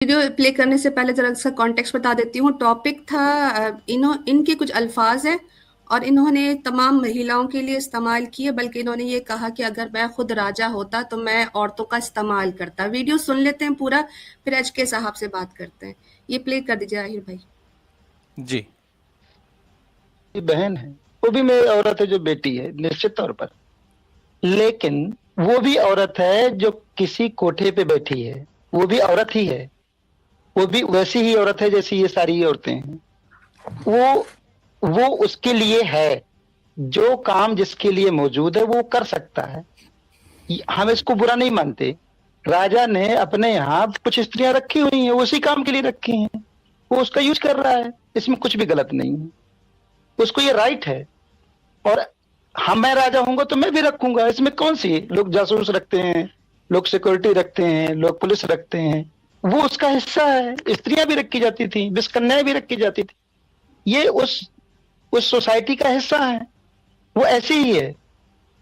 Video play करने से पहले जरा सा कॉन्टेक्स्ट बता देती हूँ। टॉपिक था इनके कुछ अल्फाज हैं और इन्होंने तमाम महिलाओं के लिए इस्तेमाल किए, बल्कि इन्होंने ये कहा कि अगर मैं खुद राजा होता तो मैं औरतों का इस्तेमाल करता। वीडियो सुन लेते हैं पूरा, फिर एच के साहब से बात करते हैं। ये प्ले कर दीजिए आहिर भाई। जी, बहन है, वो भी मेरी औरत है जो बेटी है निश्चित तौर पर, लेकिन वो भी औरत है जो किसी कोठे पे बैठी है, वो भी औरत ही है, वो भी वैसी ही औरत है जैसी ये सारी औरतें हैं। वो उसके लिए है, जो काम जिसके लिए मौजूद है वो कर सकता है। हम इसको बुरा नहीं मानते। राजा ने अपने यहाँ कुछ स्त्रियां रखी हुई हैं, उसी काम के लिए रखी हैं, वो उसका यूज कर रहा है, इसमें कुछ भी गलत नहीं है, उसको ये राइट है। और मैं राजा होऊंगा तो मैं भी रखूंगा, इसमें कौन सी, लोग जासूस रखते हैं, लोग सिक्योरिटी रखते हैं, लोग पुलिस रखते हैं, वो उसका हिस्सा है। स्त्रियां भी रखी जाती थी, विषकन्याएं भी रखी जाती थी, ये उस सोसाइटी का हिस्सा है, वो ऐसे ही है,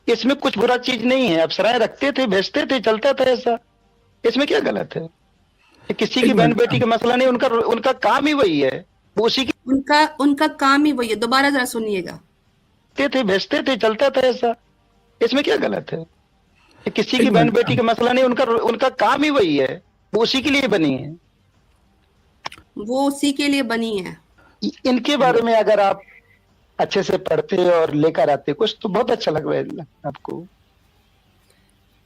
इसमें कुछ बुरा चीज नहीं है। अप्सराएं रखते थे, भेजते थे, चलता था ऐसा, इसमें क्या गलत है? किसी की बहन बेटी का मसला नहीं, उनका काम ही वही है, वो उसी की उनका काम ही वही है। दोबारा जरा सुनिएगा। थे, भेजते थे, चलता था ऐसा, इसमें क्या गलत है? किसी की बहन बेटी का मसला नहीं, उनका काम ही वही है, वो उसी के लिए बनी है, वो उसी के लिए बनी है। इनके बारे में अगर आप अच्छे से पढ़ते और लेकर आते कुछ, तो बहुत अच्छा लगेगा आपको।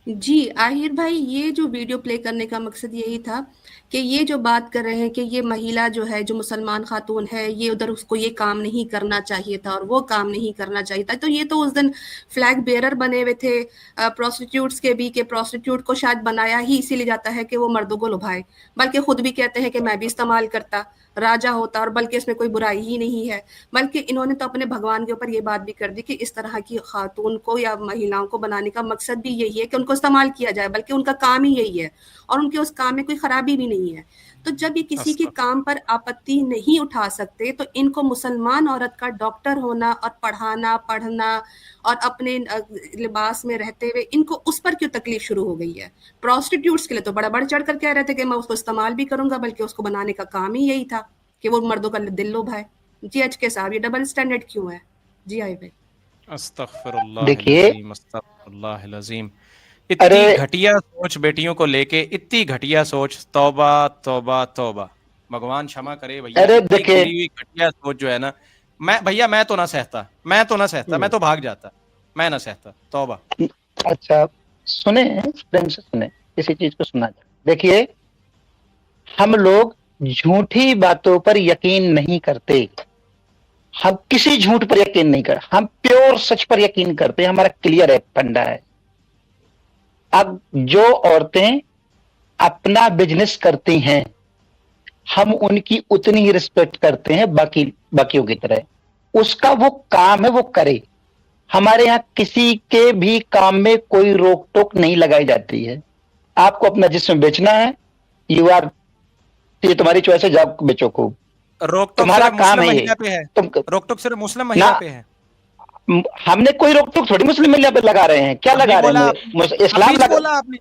जी आहिर भाई, ये जो वीडियो प्ले करने का मकसद यही था कि ये जो बात कर रहे हैं कि ये महिला जो है, जो मुसलमान खातून है, ये उधर उसको ये काम नहीं करना चाहिए था और वो काम नहीं करना चाहिए था। तो ये तो उस दिन फ्लैग बेरर बने हुए थे प्रोस्टिट्यूट्स के भी, कि प्रोस्टिट्यूट को शायद बनाया ही इसीलिए जाता है कि वो मर्दों को लुभाए, बल्कि खुद भी कहते हैं कि मैं भी इस्तेमाल करता, राजा होता, और बल्कि इसमें कोई बुराई ही नहीं है। बल्कि इन्होंने तो अपने भगवान के ऊपर ये बात भी कर दी कि इस तरह की खातून को या महिलाओं को बनाने का मकसद भी यही है कि उनको इस्तेमाल किया जाए, बल्कि उनका काम ही यही है और उनके उस काम में कोई खराबी भी नहीं है। तो जब ये किसी के काम पर आपत्ति नहीं उठा सकते, तो इनको मुसलमान औरत का डॉक्टर होना और पढ़ना और अपने लिबास में रहते हुए इनको उस पर क्यों तकलीफ शुरू हो गई है? प्रोस्टिट्यूट्स के लिए तो बड़ा बढ़ चढ़ कर कह रहे थे कि मैं उसको इस्तेमाल भी करूंगा, बल्कि उसको बनाने का काम ही यही था कि वो मर्दों का दिल लुभाए। जी एच के साहब, ये डबल स्टैंडर्ड क्यों है? जी आई भाई। देखिए, अस्तगफिरुल्लाह, इतनी घटिया सोच बेटियों को लेके, इतनी घटिया सोच, तौबा तौबा तौबा, भगवान क्षमा करे भैया। इतनी गिरी हुई घटिया सोच जो है ना, मैं तो ना सहता, मैं तो भाग जाता, मैं ना सहता, तौबा। अच्छा सुने, प्रेम से सुने, किसी चीज को सुना जाए। देखिए, हम लोग झूठी बातों पर यकीन नहीं करते, हम किसी झूठ पर यकीन नहीं करते, हम प्योर सच पर यकीन करते हैं, हमारा क्लियर है, फंडा है। अब जो औरतें अपना बिजनेस करती हैं, हम उनकी उतनी ही रिस्पेक्ट करते हैं बाकियों की तरह, उसका वो काम है, वो करे। हमारे यहाँ किसी के भी काम में कोई रोक टोक नहीं लगाई जाती है। आपको अपना जिस्म बेचना है, ये तुम्हारी चॉइस है, जाओ बेचो खूब, तुम्हारा काम है ये। रोक टोक सिर्फ मुस्लिम महिला पे है। हमने कोई रोक टोक थोड़ी मुस्लिम महिला पे लगा रहे हैं, क्या लगा रहे हैं? इस्लाम बोला आपने।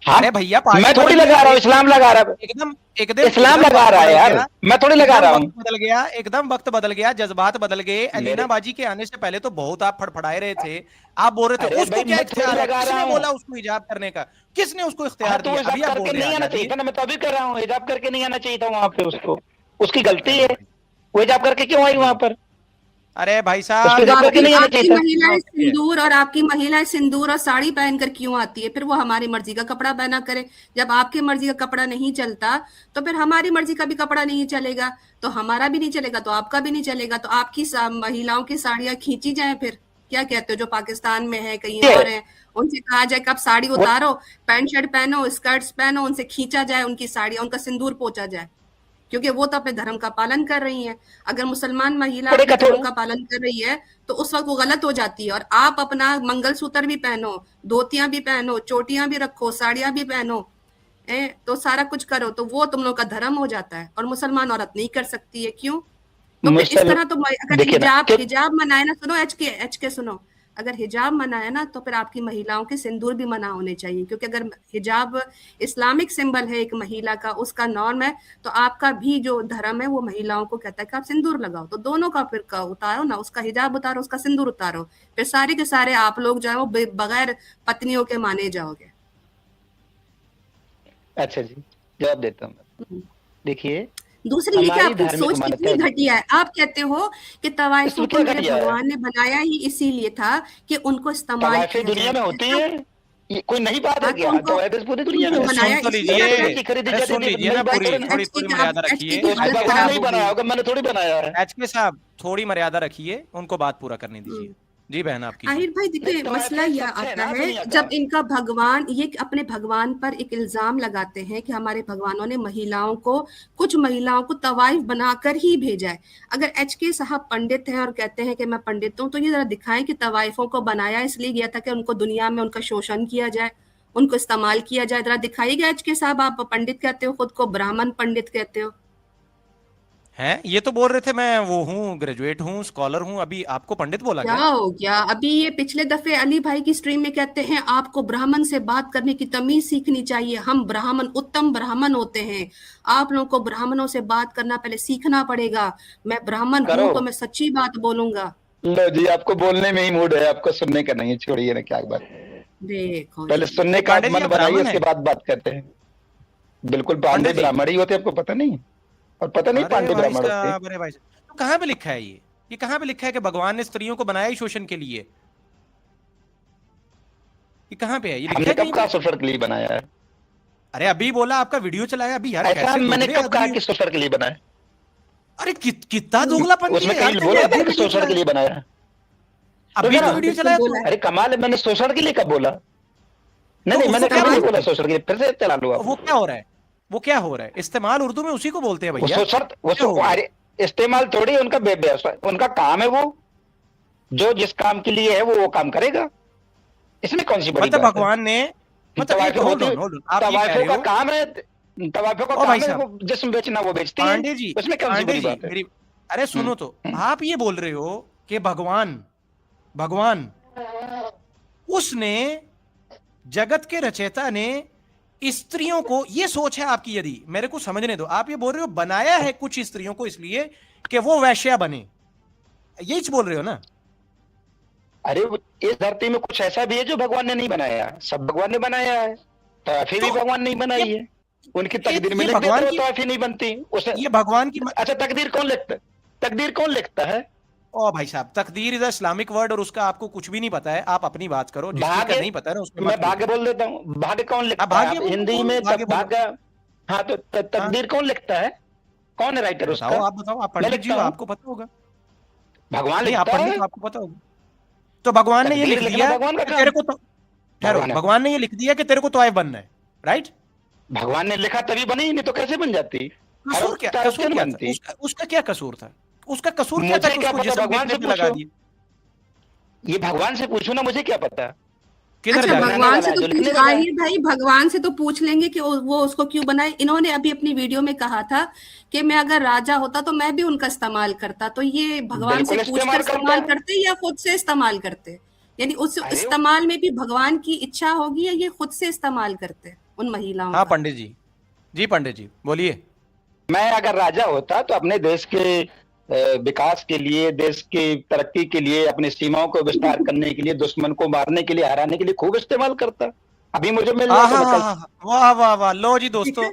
अरे भैया, मैं थोड़ी लगा रहा हूँ, इस्लाम लगा रहा है, एकदम इस्लाम लगा रहा है यार, मैं थोड़ी लगा रहा हूँ। बदल गया, एकदम वक्त बदल गया, जज्बात बदल गए। अलीना बाजी के आने से पहले तो बहुत आप फड़फड़ाए रहे थे, आप बोल रहे थे उसको क्या इख्तियार है, किसने बोला उसको हिजाब करने का, किसने उसको इख्तियार दिया? अभी आप बोल रहे हैं, आना चाहिए था ना, मैं तो अभी कर रहा हूँ, हिजाब करके नहीं आना चाहिए था वहां पे उसको, उसकी गलती है, वो हिजाब करके क्यों आई वहां पर? अरे भाई साहब, आपकी महिलाएं सिंदूर और आपकी महिलाएं सिंदूर और साड़ी पहनकर क्यों आती है? फिर वो हमारी मर्जी का कपड़ा पहना करे। जब आपकी मर्जी का कपड़ा नहीं चलता, तो फिर हमारी मर्जी का भी कपड़ा नहीं चलेगा, तो हमारा भी नहीं चलेगा, तो आपका भी नहीं चलेगा। तो आपकी महिलाओं की साड़ियां खींची जाए, फिर क्या कहते हो? जो पाकिस्तान में है, कहीं और है, उनसे कहा जाए कि आप साड़ी उतारो, पैंट शर्ट पहनो, स्कर्ट्स पहनो, उनसे खींचा जाए उनकी साड़ियां, उनका सिंदूर पोंछा जाए, क्योंकि वो तो अपने धर्म का पालन कर रही हैं। अगर मुसलमान महिला अपने धर्म का पालन कर रही है, तो उस वक्त वो गलत हो जाती है। और आप अपना मंगलसूत्र भी पहनो, धोतियां भी पहनो, चोटियां भी रखो, साड़ियां भी पहनो, तो सारा कुछ करो, तो वो तुम लोग का धर्म हो जाता है और मुसलमान औरत नहीं कर सकती है। क्यों? तो फिर इस तरह तो अगर हिजाब मनाए ना, सुनो एच के सुनो, अगर हिजाब मना है ना, तो फिर आपकी महिलाओं के सिंदूर भी मना होने चाहिए, क्योंकि अगर हिजाब इस्लामिक सिंबल है एक महिला का, उसका नॉर्म है, तो आपका भी जो धर्म है वो महिलाओं को कहता है कि आप सिंदूर लगाओ। तो दोनों का फिर उतारो ना, उसका हिजाब उतारो, उसका सिंदूर उतारो, फिर सारे के सारे आप लोग जो है वो बगैर पत्नियों के माने जाओगे। अच्छा जी, जवाब देता हूँ। देखिए, दूसरी ये क्या आपकी सोच कितनी घटिया है। आप कहते हो कि तवाइफों को मेरे भगवान ने बनाया ही इसीलिए था कि उनको इस्तेमाल किया दुनिया में होती है, ये कोई नई बात है क्या? पूरी दुनिया में बनाया सुन लीजिए ना, थोड़ी मर्यादा रखिए। नहीं बनाया होगा, मैंने थोड़ी बनाया है। एचके साहब थोड़ी मर्यादा रखिए, उनको बात पूरा करने दीजिए। जी बहन आपकी। आहिर भाई देखिए, मसला यह आता है जब इनका भगवान ये अपने भगवान पर एक इल्जाम लगाते हैं कि हमारे भगवानों ने महिलाओं को, कुछ महिलाओं को तवाइफ बनाकर ही भेजा है। अगर एचके साहब पंडित हैं और कहते हैं कि मैं पंडित हूँ, तो ये जरा दिखाएं कि तवाइफों को बनाया इसलिए गया था कि उनको दुनिया में उनका शोषण किया जाए, उनको इस्तेमाल किया जाए। जरा दिखाइएगा एचके साहब, आप पंडित कहते हो खुद को, ब्राह्मण पंडित कहते हो हैं? ये तो बोल रहे थे मैं वो हूँ, ग्रेजुएट हूँ, स्कॉलर हूँ, अभी आपको पंडित बोला क्या हो गया? अभी ये पिछले दफे अली भाई की स्ट्रीम में कहते हैं आपको ब्राह्मण से बात करने की तमीज सीखनी चाहिए, हम ब्राह्मण उत्तम ब्राह्मण होते हैं, आप लोगों को ब्राह्मणों से बात करना पहले सीखना पड़ेगा। मैं ब्राह्मण हूँ तो मैं सच्ची बात बोलूंगा। लो जी, आपको बोलने में ही मूड है, आपको सुनने का नहीं है, छोड़िए ना, क्या बात। देखो पहले सुनने का मन बनाइए, उसके बाद बात करते हैं। बिल्कुल, पांडे ब्राह्मण ही होते, आपको पता नहीं? और पता नहीं पांडे ब्राह्मण होते? अरे भाई, तो कहाँ पे लिखा है ये कहाँ पे लिखा है कि भगवान ने स्त्रियों को बनाया ही शोषण के लिए? ये कहाँ पे है? ये हमने कब कहा शोषण के लिए बनाया है? अरे अभी बोला, आपका वीडियो चलाया अभी यार। ऐसा मैंने कब कहा कि शोषण के लिए बनाया? अरे कितना दोगलापन उसमें कहीं बोला था कि शोषण के लिए बनाया? अभी तो वीडियो चलाया तो। अरे कमाल है, मैंने शोषण के लिए कब बोला? नहीं, मैंने कब नहीं बोला शोषण के लिए, फिर से चला लो। वो क्या हो रहा है? वो क्या हो रहा है? इस्तेमाल उर्दू में उसी को बोलते हैं भैया। अरे इस्तेमाल थोड़ी, उनका व्यवसाय, उनका काम है, वो जो जिस काम के लिए है वो काम करेगा, इसमें कौन सी बड़ी बात है? भगवान ने तवाइफों का काम है, तवाइफों का काम है वो जिस्म बेचना, वो बेचती है। पांडे जी, उसमें कौन सी बड़ी बात है? अरे सुनो तो, आप ये बोल रहे हो कि भगवान उसने, जगत के रचयिता ने स्त्रियों को, ये सोच है आपकी, यदि मेरे को समझने दो, आप ये बोल रहे हो बनाया है कुछ स्त्रियों को इसलिए कि वो वैश्या बने, यही बोल रहे हो ना? अरे इस धरती में कुछ ऐसा भी है जो भगवान ने नहीं बनाया, सब भगवान ने बनाया है, तो फिर भी भगवान नहीं बनाई है। उनकी तकदीर में भगवान की तो नहीं बनती उसे। ये भगवान की अच्छा, तकदीर कौन लिखता है? ओ भाई साहब, तकदीर इज इस्लामिक वर्ड और उसका आपको कुछ भी नहीं पता है, आप अपनी बात करो। जिसका नहीं पता है ना उसमें मैं भाग्य बोल देता हूँ। भाग्य कौन लिखता है हिंदी में? भाग्य, हाँ, तो तकदीर कौन लिखता है? कौन है राइटर उसका? आप बताओ, आप पंडित जी हो, आपको पता होगा। भगवान लिखता है, आपको पता होगा। तो भगवान ने ये लिख दिया तेरे को, ठहरो, भगवान ने ये लिख दिया कि तेरे को तवाइफ बनना है, राइट? भगवान ने लिखा तभी बनी, नहीं तो कैसे बन जाती? कसूर क्या बनती? उसका क्या कसूर था? उसका कसूर क्या था कि उसको जिस्म बेचने पे लगा दिया? ये भगवान से पूछो ना, मुझे क्या पता। अच्छा, भगवान से तो पूछ, आहिर भाई भगवान से तो पूछ लेंगे कि वो उसको क्यों बनाए। इन्होंने अभी अपनी वीडियो में कहा था कि मैं अगर राजा होता तो मैं भी उनका इस्तेमाल करता। तो ये भगवान से पूछकर इस्तेमाल करते या खुद से इस्तेमाल करते? यानी उस इस्तेमाल में भी भगवान की इच्छा होगी या ये खुद से इस्तेमाल करते उन महिलाओं? हाँ पंडित जी, जी पंडित जी बोलिए। मैं अगर राजा होता तो अपने देश के विकास के लिए, देश की तरक्की के लिए, अपनी सीमाओं को विस्तार करने के लिए, दुश्मन को मारने के लिए, हराने के लिए खूब इस्तेमाल करता। अभी मुझे मिल रहा है। वाह वाह वाह, लो जी दोस्तों,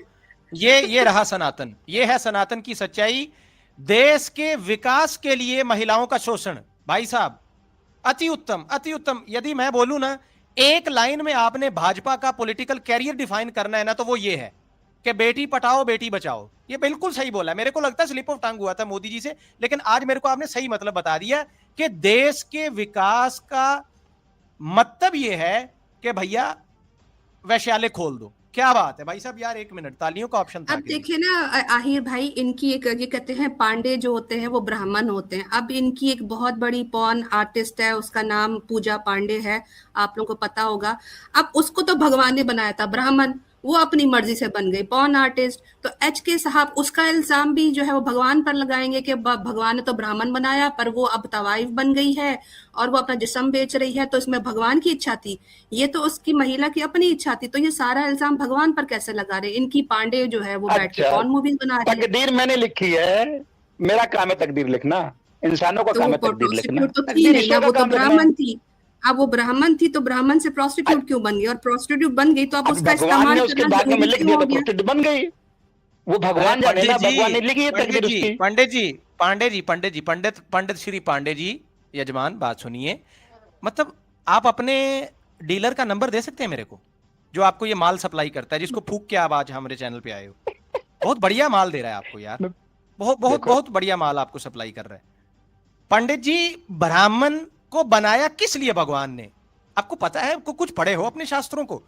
ये रहा सनातन, ये है सनातन की सच्चाई। देश के विकास के लिए महिलाओं का शोषण, भाई साहब अति उत्तम, अति उत्तम। यदि मैं बोलूं ना, एक लाइन में आपने भाजपा का पॉलिटिकल कैरियर डिफाइन करना है ना, तो वो ये है कि बेटी पढ़ाओ बेटी बचाओ। ये बिल्कुल सही बोला। मेरे को लगता है स्लिप ऑफ टंग हुआ था मोदी जी से, लेकिन आज मेरे को आपने सही मतलब बता दिया कि देश के विकास का मतलब ये है कि भैया वैश्यालय खोल दो। क्या बात है भाई साहब, यार एक मिनट, तालियों का ऑप्शन था। अब देखिए ना आहिर भाई, इनकी एक, ये कहते हैं पांडे जो होते हैं वो ब्राह्मण होते हैं। अब इनकी एक बहुत बड़ी पॉर्न आर्टिस्ट है, उसका नाम पूजा पांडे है, आप लोगों को पता होगा। अब उसको तो भगवान ने बनाया था ब्राह्मण, वो अपनी मर्जी से बन गई पॉर्न आर्टिस्ट। तो एचके साहब उसका इल्जाम भी जो है वो भगवान पर लगाएंगे कि भगवान ने तो ब्राह्मण बनाया पर वो अब तवाइफ बन गई है और वो अपना जिस्म बेच रही है, तो इसमें भगवान की इच्छा थी, ये तो उसकी महिला की अपनी इच्छा थी। तो ये सारा इल्जाम भगवान पर कैसे लगा रहे? इनकी पांडे जो है वो बैठ के अच्छा, पॉर्न मूवीज बना रही है। तकदीर मैंने लिखी है, मेरा काम है तकदीर लिखना, इंसानों का तो काम वो है तकदीर लिखना, प्रोस्टिट्यूट तो थी तकदीर नहीं ना, ईश्वर का वो तो काम लिखना है। ब्राह्मण थी। अब वो ब्राह्मण थी तो ब्राह्मण से प्रोस्टिट्यूट क्यों बन गई? और प्रोस्टिट्यूट बन गई तो अब अब उसका भगवान ने इस्तेमाल उसके करना भाग्य में जरूरी लिख क्यों दिया हो तो गया? प्रोस्टिट्यूट बन गई। वो अरे भगवान जाने ना, भगवान ने लिखी है तकदीर उसकी। पंडित पंडित श्री पांडे जी, यजमान बात सुनिए। मतलब आप अपने डीलर का नंबर दे सकते हैं मेरे को, जो आपको ये माल सप्लाई करता है, जिसको फूक के आप आज हमारे चैनल पे आए हो? बहुत बढ़िया माल दे रहा है आपको यार, बहुत बहुत देखो, बहुत बढ़िया माल आपको सप्लाई कर रहा है। पंडित जी, ब्राह्मण को बनाया किस लिए भगवान ने? आपको पता है? आपको कुछ पढ़े हो अपने शास्त्रों को?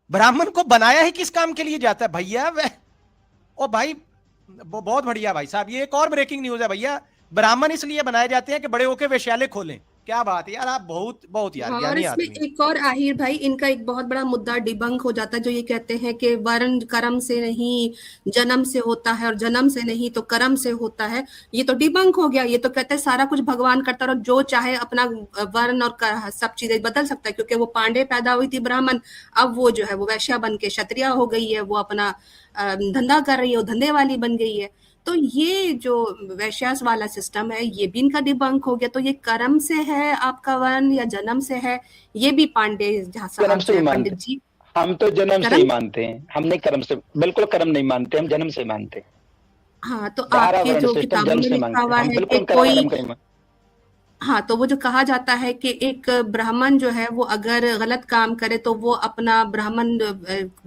ब्राह्मण को बनाया ही किस काम के लिए जाता है भैया? वह ओ भाई, बहुत बढ़िया भाई साहब, ये एक और ब्रेकिंग न्यूज है भैया। ब्राह्मण इसलिए बनाए जाते हैं कि बड़े होकर वेश्यालय खोलें। क्या बात है यार, आप बहुत बहुत यार हाँ, और ज्ञानी इसमें आदमी हैं। एक और आहिर भाई, इनका एक बहुत बड़ा मुद्दा डिबंक हो जाता है, जो ये कहते हैं कि वर्ण कर्म से नहीं जन्म से होता है और जन्म से नहीं तो कर्म से होता है। ये तो डिबंक हो गया। ये तो कहते हैं सारा कुछ भगवान करता है और जो चाहे अपना वर्ण और सब चीजें बदल सकता है, क्योंकि वो पांडे पैदा हुई थी ब्राह्मण, अब वो जो है वो वैश्या बन के क्षत्रिय हो गई है, वो अपना धंधा कर रही है, वो धंधे वाली बन गई है। तो ये जो वैश्यास वाला सिस्टम है ये भी इनका डिबंक हो गया। तो ये कर्म से है आपका वर्ण या जन्म से है? ये भी पांडे जन्म साहब से जो ही है मानते, पंडित जी, हम तो जन्म से ही कर्म। मानते हैं, हम नहीं कर्म से, बिल्कुल कर्म नहीं मानते, हम जन्म से मानते हैं। हाँ, तो धारा आपके वर्ण जो सिस्टम किताबों जन्म में से लिखा मानते हुआ हैं, हम है कि बिल्कुल कर्म कोई, वर्म कहीं हाँ, तो वो जो कहा जाता है कि एक ब्राह्मण जो है वो अगर गलत काम करे तो वो अपना ब्राह्मण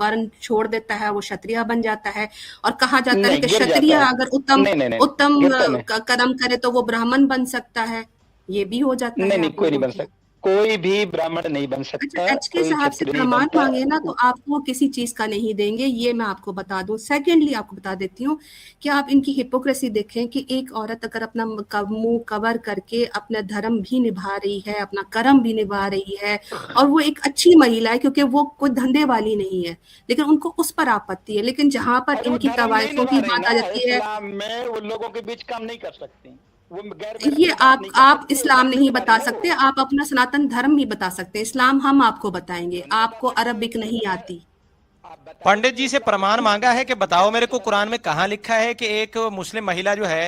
वर्ण छोड़ देता है, वो क्षत्रिय बन जाता है। और कहा जाता है नहीं, कि गिर क्षत्रिय जाता है। अगर उत्तम नहीं नहीं नहीं, उत्तम गिरता नहीं। कर्म करे तो वो ब्राह्मण बन सकता है। ये भी हो जाता नहीं है, नहीं, आप कोई नहीं लोगों बन की। सकता, कोई भी ब्राह्मण नहीं बन सकता, अच्छा, एचके कोई साहब से क्षत्रिय नहीं प्रमाण बनता। मांगे ना तो आपको किसी चीज का नहीं देंगे, ये मैं आपको बता दूं। सेकेंडली आपको बता देती हूँ कि आप इनकी हिपोक्रेसी देखें कि एक औरत अगर अपना मुंह कवर करके अपना धर्म भी निभा रही है, अपना कर्म भी निभा रही है, और वो एक अच्छी महिला है क्योंकि वो कोई धंधे वाली नहीं है, लेकिन उनको उस पर आपत्ति है। लेकिन जहां पर अरे वो इनकी धर्म नहीं तवायफों निभा की रही बात ना, आ जाती है, इस्लाम में वो लोगों के बीच काम नहीं कर सकती, वो गैर महरम ये की बात नहीं कर आप सकती, वो इस्लाम धर्म नहीं नहीं निभा बता रही ना सकते, वो। आप अपना सनातन धर्म ही बता सकते हैं। इस्लाम हम आपको बताएंगे, क्यों नहीं बता आपको सकते? अरबिक ये नहीं बताए, आती। आप बताइए पंडित जो जी से इस्लाम प्रमाण में मांगा है कि बताओ मेरे को जो कुरान में कहां लिखा है कि एक मुस्लिम महिला जो है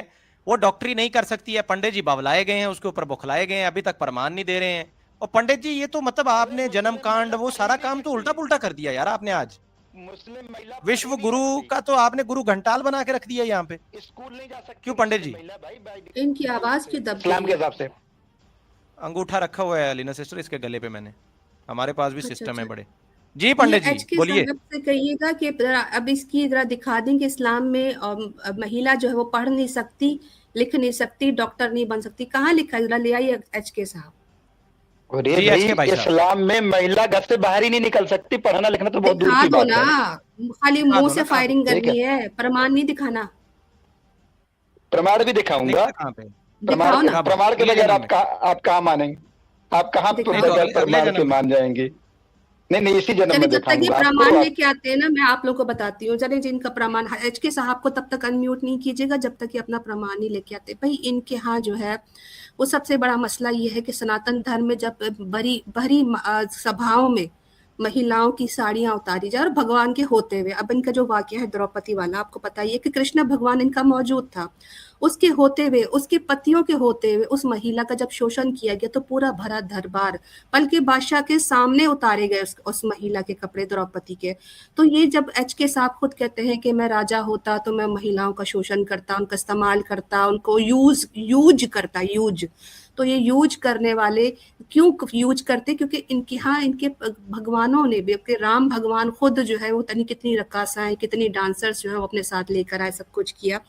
वो डॉक्टरी नहीं कर सकती है? पंडित जी बवलाए गए हैं, उसके ऊपर बुखलाए गए हैं, अभी तक प्रमाण नहीं दे रहे हैं। और पंडित जी, ये तो मतलब अरे आपने जन्म मुस्लिम कांड महिला वो पढ़ ही सारा नहीं काम तो उल्टा सकती, पुल्टा कर दिया यार आपने आज। मुस्लिम महिला पढ़ विश्व ही नहीं गुरु सकती, का तो आपने गुरु घंटाल बना के रख दिया यहाँ पे। स्कूल नहीं जा सकती क्यों पंडित मुस्लिम जी? महिला भाई, इनकी बाय आवाज उससे क्यों दब इस्लाम गई के है? हिसाब से। अंगूठा रखा हुआ है अलीना सिस्टर इसके गले पे मैंने, हमारे पास भी अच्छा सिस्टम है अच्छा। बड़े। जी ये पंडित जी एच के बोलिए। साहब से कहिएगा कि अब इसकी जरा दिखा दें कि इस्लाम में महिला जो है वो पढ़ नहीं सकती, लिख नहीं सकती, डॉक्टर नहीं बन सकती। कहाँ लिखा है? जरा ले आइए एच के साहब। अरे जी भाई, एच के भाई साहब, इस्लाम में महिला घर से बाहर ही नहीं निकल सकती, पढ़ना लिखना तो बहुत दूर दिखा की दो बात ना, है। खाली दिखा मुंह दो से ना कहाँ पे? फायरिंग ठीक है, करनी है, प्रमाण नहीं दिखाना। प्रमाण भी दिखाऊंगा। लिखा कहाँ पे? प्रमाण दिखाओ के ना, कब? प्रमाण के अगले बगैर जन्म में? आप कहाँ मानेंगे? आप कहाँ नहीं तो दिखाओ। बगैर अगले प्रमाण के जन्म में। मान जाएंगे? नहीं नहीं, इसी जन्म चलिए, में जब तक ये दिखाऊंगा प्रमाण आपको। आप लेके आते हैं ना, मैं आप लोग को बताती हूँ। चलिए, जिनका प्रमाण, एच के साहब को तब तक अनम्यूट नहीं कीजिएगा जब तक ये अपना प्रमाण नहीं लेके आते। भाई इनके यहाँ जो है वो सबसे बड़ा मसला ये है कि सनातन धर्म में जब बड़ी बड़ी सभाओं में महिलाओं की साड़ियां उतारी जाए और भगवान के होते हुए, अब इनका जो वाक्य है द्रौपदी वाला, आपको पता ही है कि कृष्ण भगवान इनका मौजूद था, उसके होते हुए, उसके पतियों के होते हुए उस महिला का जब शोषण किया गया तो पूरा भरा दरबार, बल्कि बादशाह के सामने उतारे गए उस महिला के कपड़े, द्रौपदी के। तो ये जब एच के साहब खुद कहते हैं कि मैं राजा होता तो मैं महिलाओं का शोषण करता, उनका इस्तेमाल करता, उनको यूज करता, यूज। तो ये यूज करने वाले क्यों यूज करते? क्योंकि इनके यहाँ इनके भगवानों ने भी, राम भगवान खुद जो है वो तनी कितनी रक्कासाएं, कितनी डांसर्स जो है वो अपने साथ लेकर आए, सब कुछ किया।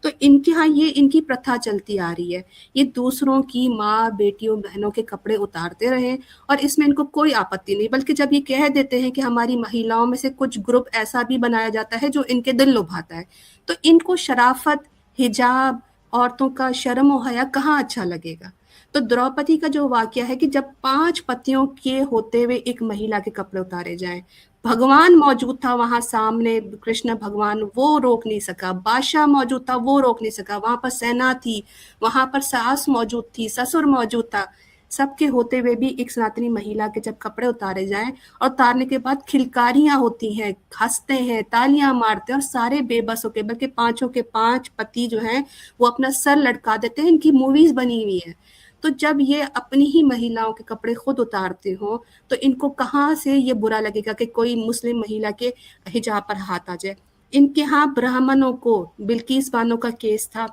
तो इनके यहाँ ये इनकी प्रथा चलती आ रही है, ये दूसरों की माँ बेटियों बहनों के कपड़े उतारते रहे और इसमें इनको कोई आपत्ति नहीं। बल्कि जब ये कह देते हैं कि हमारी महिलाओं में से कुछ ग्रुप ऐसा भी बनाया जाता है जो इनके दिल लुभाता है, तो इनको शराफत, हिजाब, औरतों का शर्म और हया कहाँ अच्छा लगेगा? तो द्रौपदी का जो वाकया है कि जब 5 पतियों के होते हुए एक महिला के कपड़े उतारे जाएं, भगवान मौजूद था वहां सामने, कृष्ण भगवान, वो रोक नहीं सका, बादशाह मौजूद था, वो रोक नहीं सका, वहां पर सेना थी, वहां पर सास मौजूद थी, ससुर मौजूद था, सबके होते हुए भी एक सनातनी महिला के जब कपड़े उतारे जाएं और उतारने के बाद खिलकारियां होती हैं, हंसते हैं, तालियां मारते हैं और सारे बेबस होके, बल्कि 5 के 5 पति जो हैं वो अपना सर लटका देते हैं। इनकी मूवीज बनी हुई है। तो जब ये अपनी ही महिलाओं के कपड़े खुद उतारते हो तो इनको कहाँ से ये बुरा लगेगा कि कोई मुस्लिम महिला के हिजाब पर हाथ आ जाए। इनके यहाँ ब्राह्मणों को, बिल्किस बानो का केस था,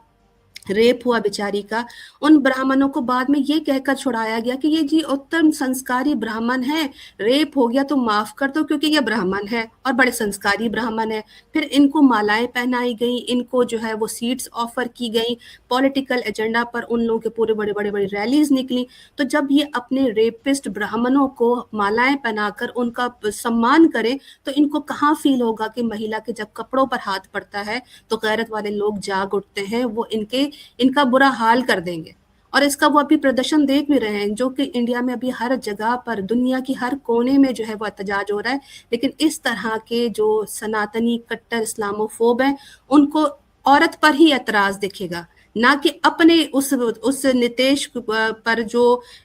रेप हुआ बेचारी का, उन ब्राह्मणों को बाद में ये कहकर छुड़ाया गया कि ये जी उत्तम संस्कारी ब्राह्मण है, रेप हो गया तो माफ कर दो क्योंकि ये ब्राह्मण है और बड़े संस्कारी ब्राह्मण है। फिर इनको मालाएं पहनाई गई, इनको जो है वो सीट्स ऑफर की गई, पॉलिटिकल एजेंडा पर उन लोगों के पूरे बड़े बड़े बड़ी रैलीज निकली। तो जब ये अपने रेपिस्ट ब्राह्मणों को मालाएं पहनाकर उनका सम्मान करें तो इनको कहाँ फील होगा कि महिला के जब कपड़ों पर हाथ पड़ता है तो गैरत वाले लोग जाग उठते हैं, वो इनका बुरा हाल कर देंगे। और इसका वो अभी प्रदर्शन देख भी रहे हैं, जो कि इंडिया में अभी हर जगह पर, दुनिया की हर कोने में जो है वो एहतजाज हो रहा है। लेकिन इस तरह के जो सनातनी कट्टर इस्लामोफोब हैं उनको औरत पर ही एतराज दिखेगा, ना कि अपने उस नितेश पर जो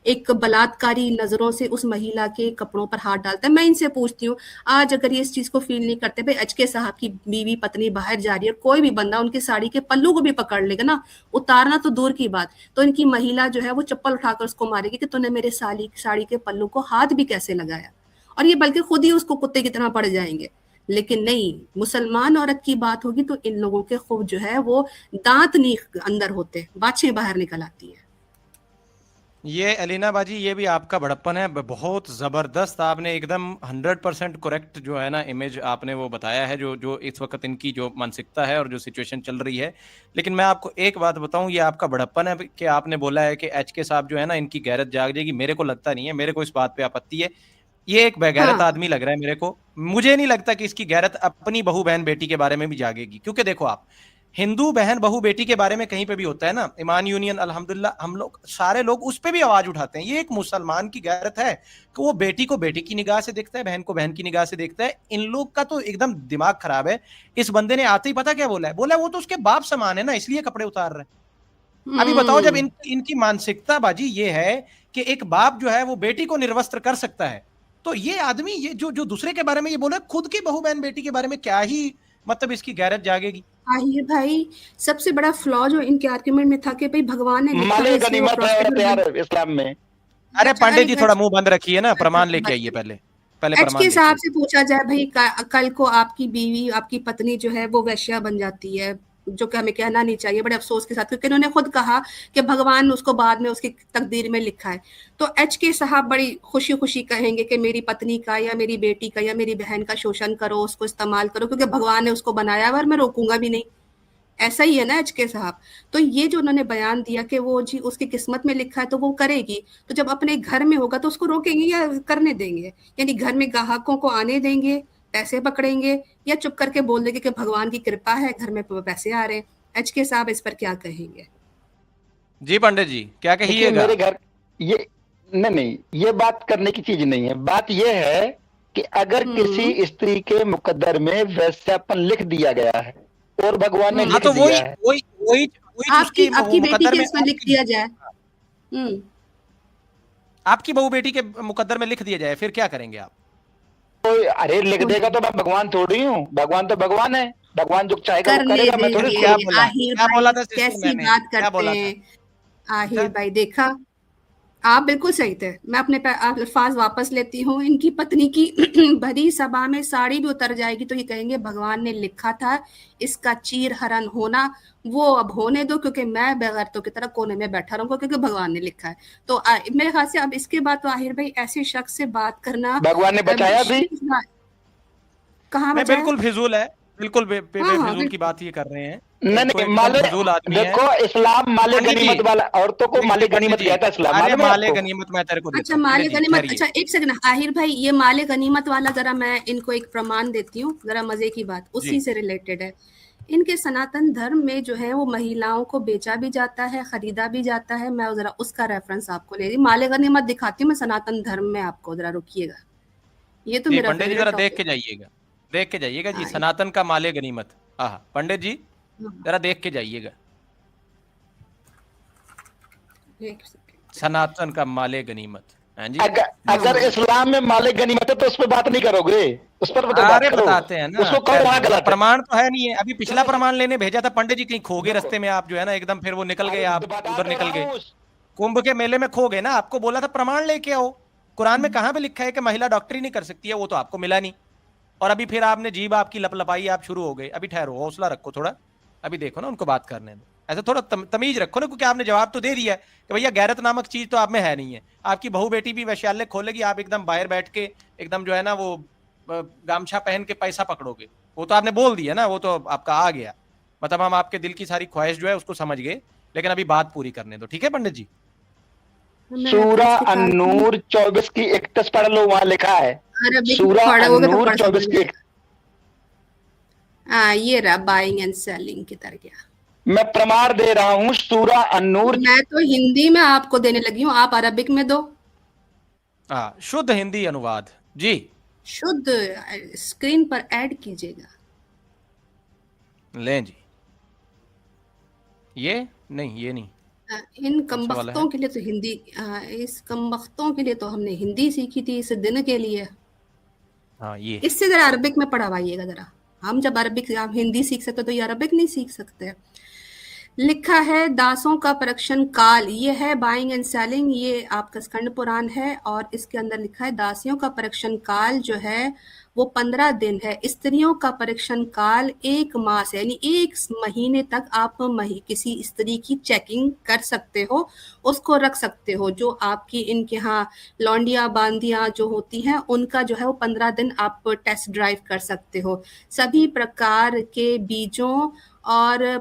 एक बलात्कारी नजरों से उस महिला के कपड़ों पर हाथ डालता है। मैं इनसे पूछती हूँ, आज अगर ये इस चीज को फील नहीं करते, भाई एचके साहब की बीवी पत्नी बाहर जा रही है, कोई भी बंदा उनकी साड़ी के पल्लू को भी पकड़ लेगा ना, उतारना तो दूर की बात, तो इनकी महिला जो है वो चप्पल उठाकर उसको मारेगी कि तूने मेरे साड़ी के पल्लू को हाथ भी कैसे लगाया, और ये बल्कि खुद ही उसको कुत्ते की तरह पड़ जाएंगे। लेकिन नहीं, मुसलमान औरत की बात होगी तो इन लोगों के खूब जो है वो दांत नहीं अंदर होते, बाछें बाहर निकल आती है। ये एलिना बाजी, ये भी आपका बड़प्पन है, बहुत जबरदस्त। आपने एकदम 100% करेक्ट जो है ना इमेज आपने वो बताया है, जो जो इस वक्त इनकी जो मानसिकता है और जो सिचुएशन चल रही है। लेकिन मैं आपको एक बात बताऊं, ये आपका बड़प्पन है कि आपने बोला है कि एचके साहब जो है ना इनकी गैरत जाग जाएगी। मेरे को लगता नहीं है, मेरे को इस बात पे आपत्ति है। ये एक बेगैरत हाँ, आदमी लग रहा है मेरे को। मुझे नहीं लगता कि इसकी गैरत अपनी बहू बहन बेटी के बारे में भी जागेगी, क्योंकि देखो आप, हिंदू बहन बहू बेटी के बारे में कहीं पे भी होता है ना, ईमान यूनियन अल्हम्दुलिल्लाह, हम लोग सारे लोग उस पे भी आवाज उठाते हैं। ये एक मुसलमान की गैरत है कि वो बेटी को बेटी की निगाह से देखता है, बहन को बहन की निगाह से देखता है। इन लोग का तो एकदम दिमाग खराब है। इस बंदे ने आते ही पता क्या बोला है, बोला वो तो उसके बाप समान है ना, इसलिए कपड़े उतार रहे हैं। अभी बताओ, जब इनकी मानसिकता बाजी ये है कि एक बाप जो है वो बेटी को निर्वस्त्र कर सकता है, तो ये आदमी ये जो दूसरे के बारे में ये बोला, खुद की बहू बहन बेटी के बारे में क्या ही मतलब इसकी गैरत जागेगी। आहिर भाई, सबसे बड़ा फ्लॉ जो इनके आर्ग्यूमेंट में था कि भाई भगवान ने लिखा है इसलिए वो प्रोस्टिट्यूट इस्लाम में। अरे पंडित जी थोड़ा मुंह बंद रखिए ना, प्रमाण लेके आइए पहले प्रमाण एचके साहब से पूछा जाए, भाई कल को आपकी बीवी, आपकी पत्नी जो है वो वैश्या बन जाती है, जो कि हमें कहना नहीं चाहिए बड़े अफसोस के साथ, क्योंकि इन्होंने खुद कहा कि भगवान उसको बाद में उसकी तकदीर में लिखा है। तो एचके साहब बड़ी खुशी खुशी कहेंगे कि मेरी पत्नी का या मेरी बेटी का या मेरी बहन का शोषण करो, उसको इस्तेमाल करो, क्योंकि भगवान ने उसको बनाया और मैं रोकूंगा भी नहीं। ऐसा ही है ना एचके साहब। तो ये जो उन्होंने बयान दिया कि वो जी उसकी किस्मत में लिखा है तो वो करेगी, तो जब अपने घर में होगा तो उसको रोकेंगे या करने देंगे? यानी घर में ग्राहकों को आने देंगे, पैसे पकड़ेंगे, या चुप करके बोल देंगे कि भगवान की कृपा है घर में पैसे आ रहे हैं? एचके साहब इस पर क्या कहेंगे? जी पंडित जी क्या कहिएगा? मेरे घर ये नहीं, ये बात करने की चीज नहीं है। बात ये है कि अगर किसी स्त्री के मुकद्दर में वैश्यापन लिख दिया गया है और भगवान ने लिख तो दिया है, आपकी बेटी के इसमें लिख दिया जाए, आपकी बहू बेटी के मुकद्दर में लिख दिया जाए, फिर क्या करेंगे आप? तो अरे लिख देगा तो मैं भगवान थोड़ी हूँ, भगवान तो भगवान है, भगवान जो चाहेगा वो करेगा। मैं थोड़ी क्या बोला था कैसी बात करते हैं आहिर भाई, देखा आप बिल्कुल सही थे। मैं अपने अल्फाज वापस लेती हूँ। इनकी पत्नी की भरी सभा में साड़ी भी उतर जाएगी तो ये कहेंगे भगवान ने लिखा था इसका चीर हरण होना, वो अब होने दो, क्योंकि मैं बेगैरतों की तरह कोने में बैठा रहूंगा क्योंकि भगवान ने लिखा है। तो मेरे ख्याल से अब इसके बाद तो आहिर भाई ऐसे शख्स से बात करना, भगवान ने बचाया भी कहाँ बचाया? बिल्कुल फिजूल है, बिल्कुल बेफिजूल की बात ये कर रहे हैं। नहीं माले, देखो इस्लाम माले गनीमत वाला, औरतों को माले गनीमत कहता है इस्लाम। माले गनीमत मैं तेरे को अच्छा माले गनीमत, अच्छा एक सेकंड आहिर भाई, ये माले गनीमत वाला जरा मैं इनको एक प्रमाण देती हूँ, जरा मजे की बात उसी से रिलेटेड है। इनके सनातन धर्म में जो है वो महिलाओं को बेचा भी जाता है, खरीदा भी जाता है। मैं जरा उसका रेफरेंस आपको ले रही, माले गनीमत दिखाती हूँ मैं सनातन धर्म में आपको, जरा रुकिएगा, ये तो जी मेरा पंडित जी फेवरेट जरा देख टॉपिक के जाइएगा, देख के जाइएगा जी, है। सनातन का माले गनीमत। हाँ पंडित जी हाँ, जरा देख के जाइएगा, एक सेकंड। सनातन का माले गनीमत। हाँ जी अगर हाँ, इस्लाम में मालिक गनीमत है तो उस पर बात नहीं करोगे, उस पर तो बात अरे करो, बताते हैं ना, उसको कहो खैर वहां छोड़ो, गलत है। प्रमाण तो है नहीं है। अभी पिछला प्रमाण लेने भेजा था पंडित जी, कहीं खो गए रास्ते में आप, जो है ना एकदम, फिर वो निकल गए, आप बता उधर तो निकल रहा गए, हूँ। कुंभ के मेले में खो गए ना। आपको बोला था प्रमाण लेके आओ, कुरान में कहां पे लिखा है कि महिला डॉक्टरी नहीं कर सकती है, वो तो आपको मिला नहीं। और अभी फिर आपने जीभ आपकी लपलपाई, आप शुरू हो गए। अभी ठहरो, हौसला रखो थोड़ा, अभी देखो ना उनको बात करने दो, ऐसे थोड़ा तमीज रखो ना, क्योंकि आपने जवाब तो दे दिया है कि भैया गैरत नामक चीज तो आप में है नहीं है। आपकी बहू बेटी भी वैश्यालय खोलेगी, आप एकदम बाहर बैठ के एकदम जो है ना वो गामछा पहन के पैसा पकड़ोगे, वो तो आपने बोल दिया ना, वो तो आपका आ गया। मतलब हम आपके दिल की सारी ख्वाहिश जो है उसको समझ गए, लेकिन अभी बात पूरी करने दो, ठीक है पंडित जी। मैं सूरा रेफरेंस निकालती हूँ। अन्नूर 24 की 31 पढ़ लो, वहां लिखा है। अरबिक सूरा पढ़ोगे तो अन्नूर पढ़ समझ 24 में की आएगा। हाँ, ये रहा, बाइंग एंड सेलिंग की तरह गया। मैं प्रमाण दे रहा हूँ, सूरा अन्नूर। मैं तो हिंदी में आपको देने लगी हूँ, आप अरबिक में दो। हाँ शुद्ध हिंदी अनुवाद जी। शुद्ध स्क्रीन पर ऐड कीजिएगा। लें जी, ये नहीं, ये नहीं, इन कौन सा वाला है? कमबख्तों के लिए तो हिंदी, इस कमबख्तों के लिए तो हमने हिंदी सीखी थी इस दिन के लिए। हाँ ये इससे जरा अरबिक में पढ़वाइएगा जरा। हम जब अरबिक, हम हिंदी सीख सकते तो ये अरबिक नहीं सीख सकते। लिखा है दासों का परीक्षण काल, ये है बाइंग एंड सेलिंग, ये आपका स्कंद पुराण है, और इसके अंदर लिखा है दासियों का परीक्षण काल जो है वो 15 दिन है, स्त्रियों का परीक्षण काल 1 मास है, यानी 1 महीने तक आप किसी स्त्री की चेकिंग कर सकते हो, उसको रख सकते हो। जो आपकी इनके यहाँ लौंडिया बांदियां जो होती हैं उनका जो है वो 15 दिन आप टेस्ट ड्राइव कर सकते हो। सभी प्रकार के बीजों और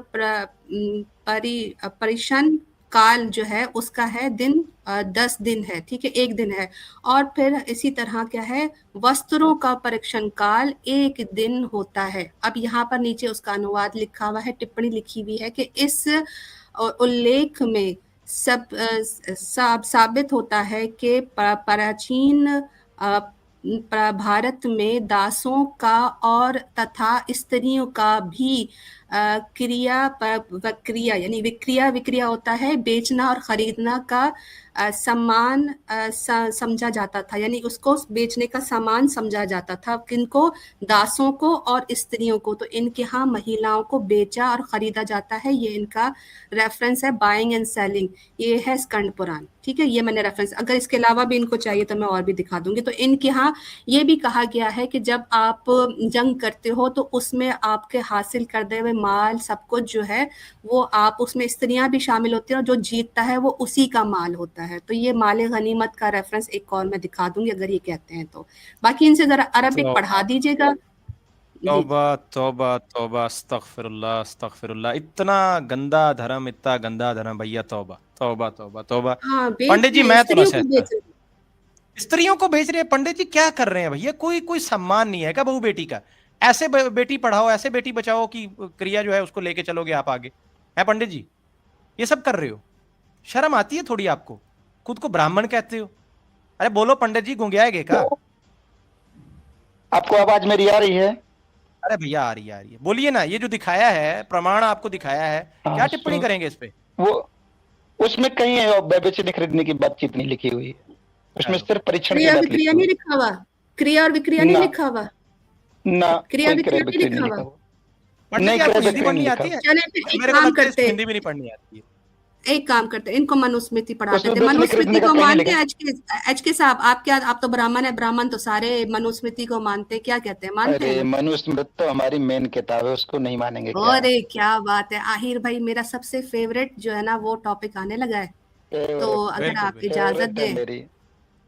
परिशन काल जो है उसका है दिन 10 दिन है, ठीक है, 1 दिन है। और फिर इसी तरह क्या है, वस्त्रों का परीक्षण काल 1 दिन होता है। अब यहाँ पर नीचे उसका अनुवाद लिखा हुआ है, टिप्पणी लिखी हुई है कि इस उल्लेख में साबित होता है कि प्राचीन भारत में दासों का और तथा स्त्रियों का भी क्रिया यानी विक्रिया होता है, बेचना और खरीदना का सम्मान समझा जाता था, यानी उसको बेचने का सामान समझा जाता था। किनको? दासों को और स्त्रियों को। तो इनके यहाँ महिलाओं को बेचा और खरीदा जाता है। ये इनका रेफरेंस है, बाइंग एंड सेलिंग, ये है स्कंद पुराण, ठीक है। ये मैंने रेफरेंस, अगर इसके अलावा भी इनको चाहिए तो मैं और भी दिखा दूंगी। तो इनके यहाँ ये भी कहा गया है कि जब आप जंग करते हो तो उसमें आपके हासिल करते हुए माल सब कुछ जो है वो आप, उसमें स्त्रियां भी शामिल होती हैं और जो जीतता है वो उसी का माल होता है। तो ये माले गनीमत का रेफरेंस एक और मैं दिखा दूंगी अगर ये कहते हैं तो। बाकी इनसे जरा अरबिक पढ़ा दीजिएगा। तौबा तौबा तौबा, अस्तगफिरुल्लाह अस्तगफिरुल्लाह, इतना गंदा धर्म, इतना गंदा धर्म भैया, तौबा तौबा तौबा तौबा। हाँ, बेच पंडित जी रहे, मैं तो ना स्त्रियों को सहता, बेच रहे। स्त्रियों को बेच रहे हैं पंडित जी, क्या कर रहे हैं भैया? कोई कोई सम्मान नहीं है क्या बहू बेटी का? ऐसे बेटी पढ़ाओ, ऐसे बेटी बचाओ कि क्रिया जो है उसको लेके चलोगे आप आगे, है पंडित जी? ये सब कर रहे हो, शर्म आती है थोड़ी आपको? खुद को ब्राह्मण कहते हो। अरे बोलो पंडित जी, गुंगियाएगे का? आपको आवाज मेरी आ रही है? अरे भैया आ रही है, आ रही है, बोलिए ना। ये जो दिखाया है प्रमाण, आपको दिखाया है, क्या टिप्पणी करेंगे इस पे? वो उसमें कहीं बेचने खरीदने की बातचीत नहीं लिखी हुई है, उसमें सिर्फ परीक्षण की क्रिया बात विक्रिया लिखी नहीं हुई लिखा हुआ, क्रिया और विक्रिया नहीं ना, लिखा हुआ, ना क्रिया कोई क्रय विक्रिया नहीं विक्रय लिखा नहीं हुआ। लिखा हुआ। पंडित जी नहीं, आपको क्रय हिंदी विक्रय पढ़नी नहीं आती लिखा। है? चले फिर एक मेरे को काम लगता है करते इसको हैं, हिंदी भी नहीं पढ़नी आती है। एक काम करते हैं, इनको मनुस्मृति पढ़ा उसमें देते हैं। बेचने मनुस्मृति खरीदने का को कहीं नहीं मानते लिखा। हैं? एच के साहब, आप क्या, आप तो ब्राह्मण है, ब्राह्मण तो सारे मनुस्मृति को मानते हैं, क्या कहते हैं, मानते अरे हैं ना? मनुस्मृति तो हमारी मेन किताब है, उसको नहीं मानेंगे क्या? अरे क्या बात है आहिर भाई, मेरा सबसे फेवरेट जो है ना वो टॉपिक आने लगा है। तो अगर बिल्कुल आप बिल्कुल। इजाजत फेवरेट है दें, मेरी।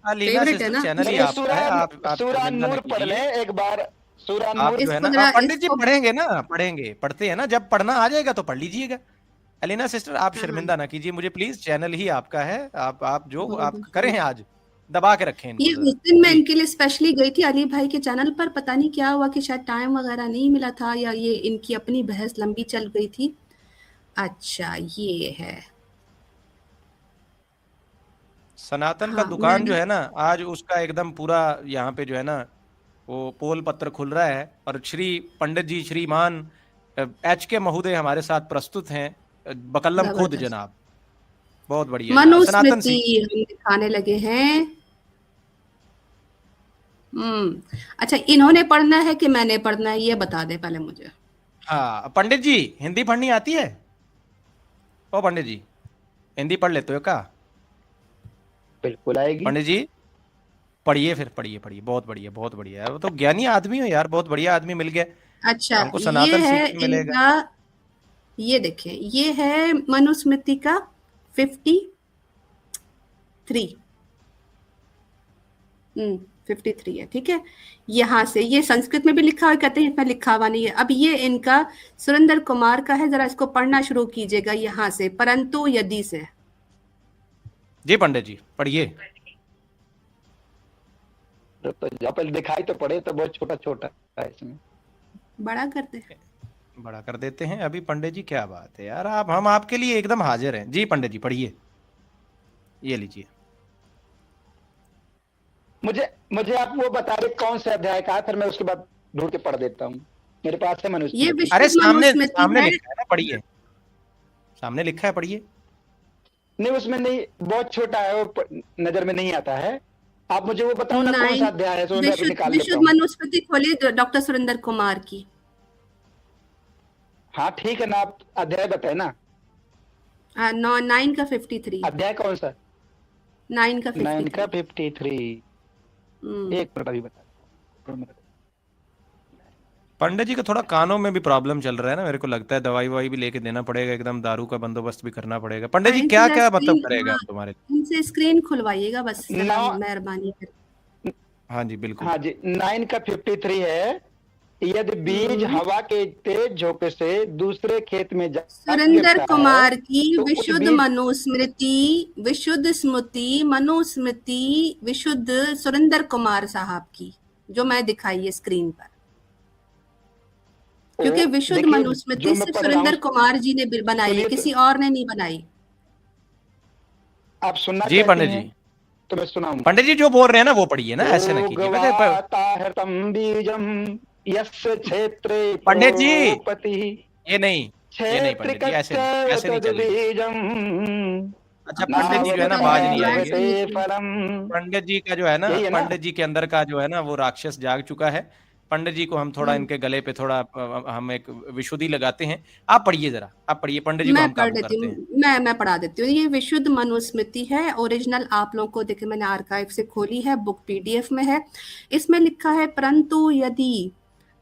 लीना फेवरेट है सिस्टर ना? चैनल ही अरे आपका है, आप सूरा शर्मिंदा न नूर पढ़ कीजिए। लें एक बार, सूरा आप नूर। जो है इसको ना, जरा, आप पंडित जी इसको, पढ़ेंगे ना, पढ़ेंगे, पढ़ते हैं ना, जब पढ़ना आ जाएगा तो पढ़ लीजिएगा। अलीना सिस्टर आप हाँ, शर्मिंदा ना कीजिए मुझे प्लीज, चैनल ही आपका है, आप जो बहुत आप बहुत करें शुक्रिया। आज, दबा के रखें ये इनको उस दिन मैं जी। इनके लिए स्पेशली गई थी अली भाई के चैनल पर, पता नहीं क्या हुआ कि शायद टाइम वगैरह नहीं मिला था या ये इनकी अपनी बहस लंबी चल गई थी। अच्छा ये है सनातन का हाँ दुकान जो मैंने है ना, आज उसका एकदम पूरा यहाँ पे जो है ना वो पोल पत्र खुल रहा है, और श्री पंडित जी श्रीमान HK महोदय हमारे साथ प्रस्तुत हैं, बकल्लम खुद जबरदस्त जनाब। बहुत बढ़िया जनाब, सनातन मनुस्मृति सीख। हम दिखाने लगे हैं। अच्छा इन्होंने पढ़ना है कि मैंने पढ़ना है, ये बता दे पहले मुझे। हाँ पंडित जी, हिंदी पढ़नी आती है? ओ पंडित जी, हिंदी पढ़ लेते हो क्या? बिल्कुल आएगी। पंडित जी पढ़िए, फिर पढ़िए पढ़िए, बहुत बढ़िया बहुत बढ़िया है, वो तो ज्ञानी आदमी हो यार, बहुत बढ़िया आदमी मिल गया। अच्छा हमको ये सनातन है सीखने मिलेगा। इनका, ये देखें ये है मनुस्मृति का 53। 53 है, ठीक है। यहाँ से ये संस्कृत में भी लिखा हुआ, कहते हैं इसमें लिखा हुआ नहीं है। अब ये इनका सुरेंद्र कुमार का है, जरा इसको पढ़ना शुरू कीजिएगा यहाँ से, परंतु यदि से। जी पंडित जी पढ़िए। तो जहाँ पहले दिखाई तो पड़े, तो बहुत छोटा छोटा है इसमें। बड़ा करते हैं। बड़ा कर देते हैं अभी पंडित जी, क्या बात है यार, आप हम आपके लिए एकदम हाजिर हैं। जी पंडित जी पढ़िए, ये लीजिए। मुझे मुझे आप वो बता रहे कौन से अध्याय का है, फिर मैं उसके बाद ढूंढ के पढ़ देता हूँ। मेरे पास है ये मनुस्मृति। अरे विशुद्ध सामने मनुस्मृति सामने है। लिखा है ना, पढ़िए, सामने लिखा है, पढ़िए। नहीं उसमें नहीं, बहुत छोटा है वो, नजर में नहीं आता है। आप मुझे वो बताओ ना कौन सा 9 अध्याय है, तो मैं विशुद्ध निकाल लेता विशुद्ध हूँ। मनुस्मृति खोलिए डॉक्टर सुरेंद्र कुमार की। हाँ ठीक है ना, आप अध्याय बताए ना। 9 का 53। अध्याय कौन सा? 9 का 9 का 53। 53। एक मिनट अभी बता। पंडित जी का थोड़ा कानों में भी प्रॉब्लम चल रहा है ना, मेरे को लगता है दवाई ववाई भी लेके देना पड़ेगा, एकदम दारू का बंदोबस्त भी करना पड़ेगा। पंडित जी इनसे क्या जरा क्या मतलब स्क्रीन, करेगा हाँ, तुम्हारे? इनसे स्क्रीन खुलवाइएगा बस, जरा नौ, मेहरबानी कर। हाँ जी बिल्कुल। हाँ जी 9 का 53 है। यदि बीज हवा के तेज झोंके से दूसरे खेत में जा सुरेंद्र गिरता है, कुमार की तो उस विशुद्ध बीज मनुस्मृति, विशुद्ध स्मृति मनुस्मृति, विशुद्ध सुरेंद्र कुमार साहब की, जो मैं दिखाई है स्क्रीन पर, क्योंकि विशुद्ध देखिए मनुस्मृति जो मैं सिर्फ पढ़ रहा हूँ, सुरेंद्र कुमार जी ने बनाई है, सुनिए तो, किसी और ने नहीं बनाई। आप सुनना जी चाहती पंडित हैं जी, तो मैं सुनाऊं। पंडित जी जो बोल रहे हैं ना वो पढ़िए ना, ऐसे ना कीजिए। भोगवाताहृतं बीजं यस्य क्षेत्रे पंडित जी प्रोपति ये नहीं, ये नहीं पंडित जी, ऐसे नहीं, क्षेत्रिकस्यैव ऐसे नहीं चलेगा। तद्बीजं अच्छा पंडित जी जो है ना तो बाज है, नहीं बात आएंगे। नाभ्यते सही है। फलम्। पंडित जी का जो है ना, यही है ना? पंडित जी के अंदर का जो है ना वो राक्षस जाग चुका है। पंडित जी को हम थोड़ा इनके गले पे थोड़ा हम एक विशुद्धि लगाते हैं। आप पढ़िए जरा, आप पढ़िए, पंडित जी को मैं हम पढ़ काबू देती करते हूँ, हैं। मैं पढ़ा देती हूँ। ये विशुद्ध मनुस्मृति है, ओरिजिनल आप लोगों को देखिए मैंने आर्काइव से खोली है, बुक PDF में है। इसमें लिखा है, परंतु यदि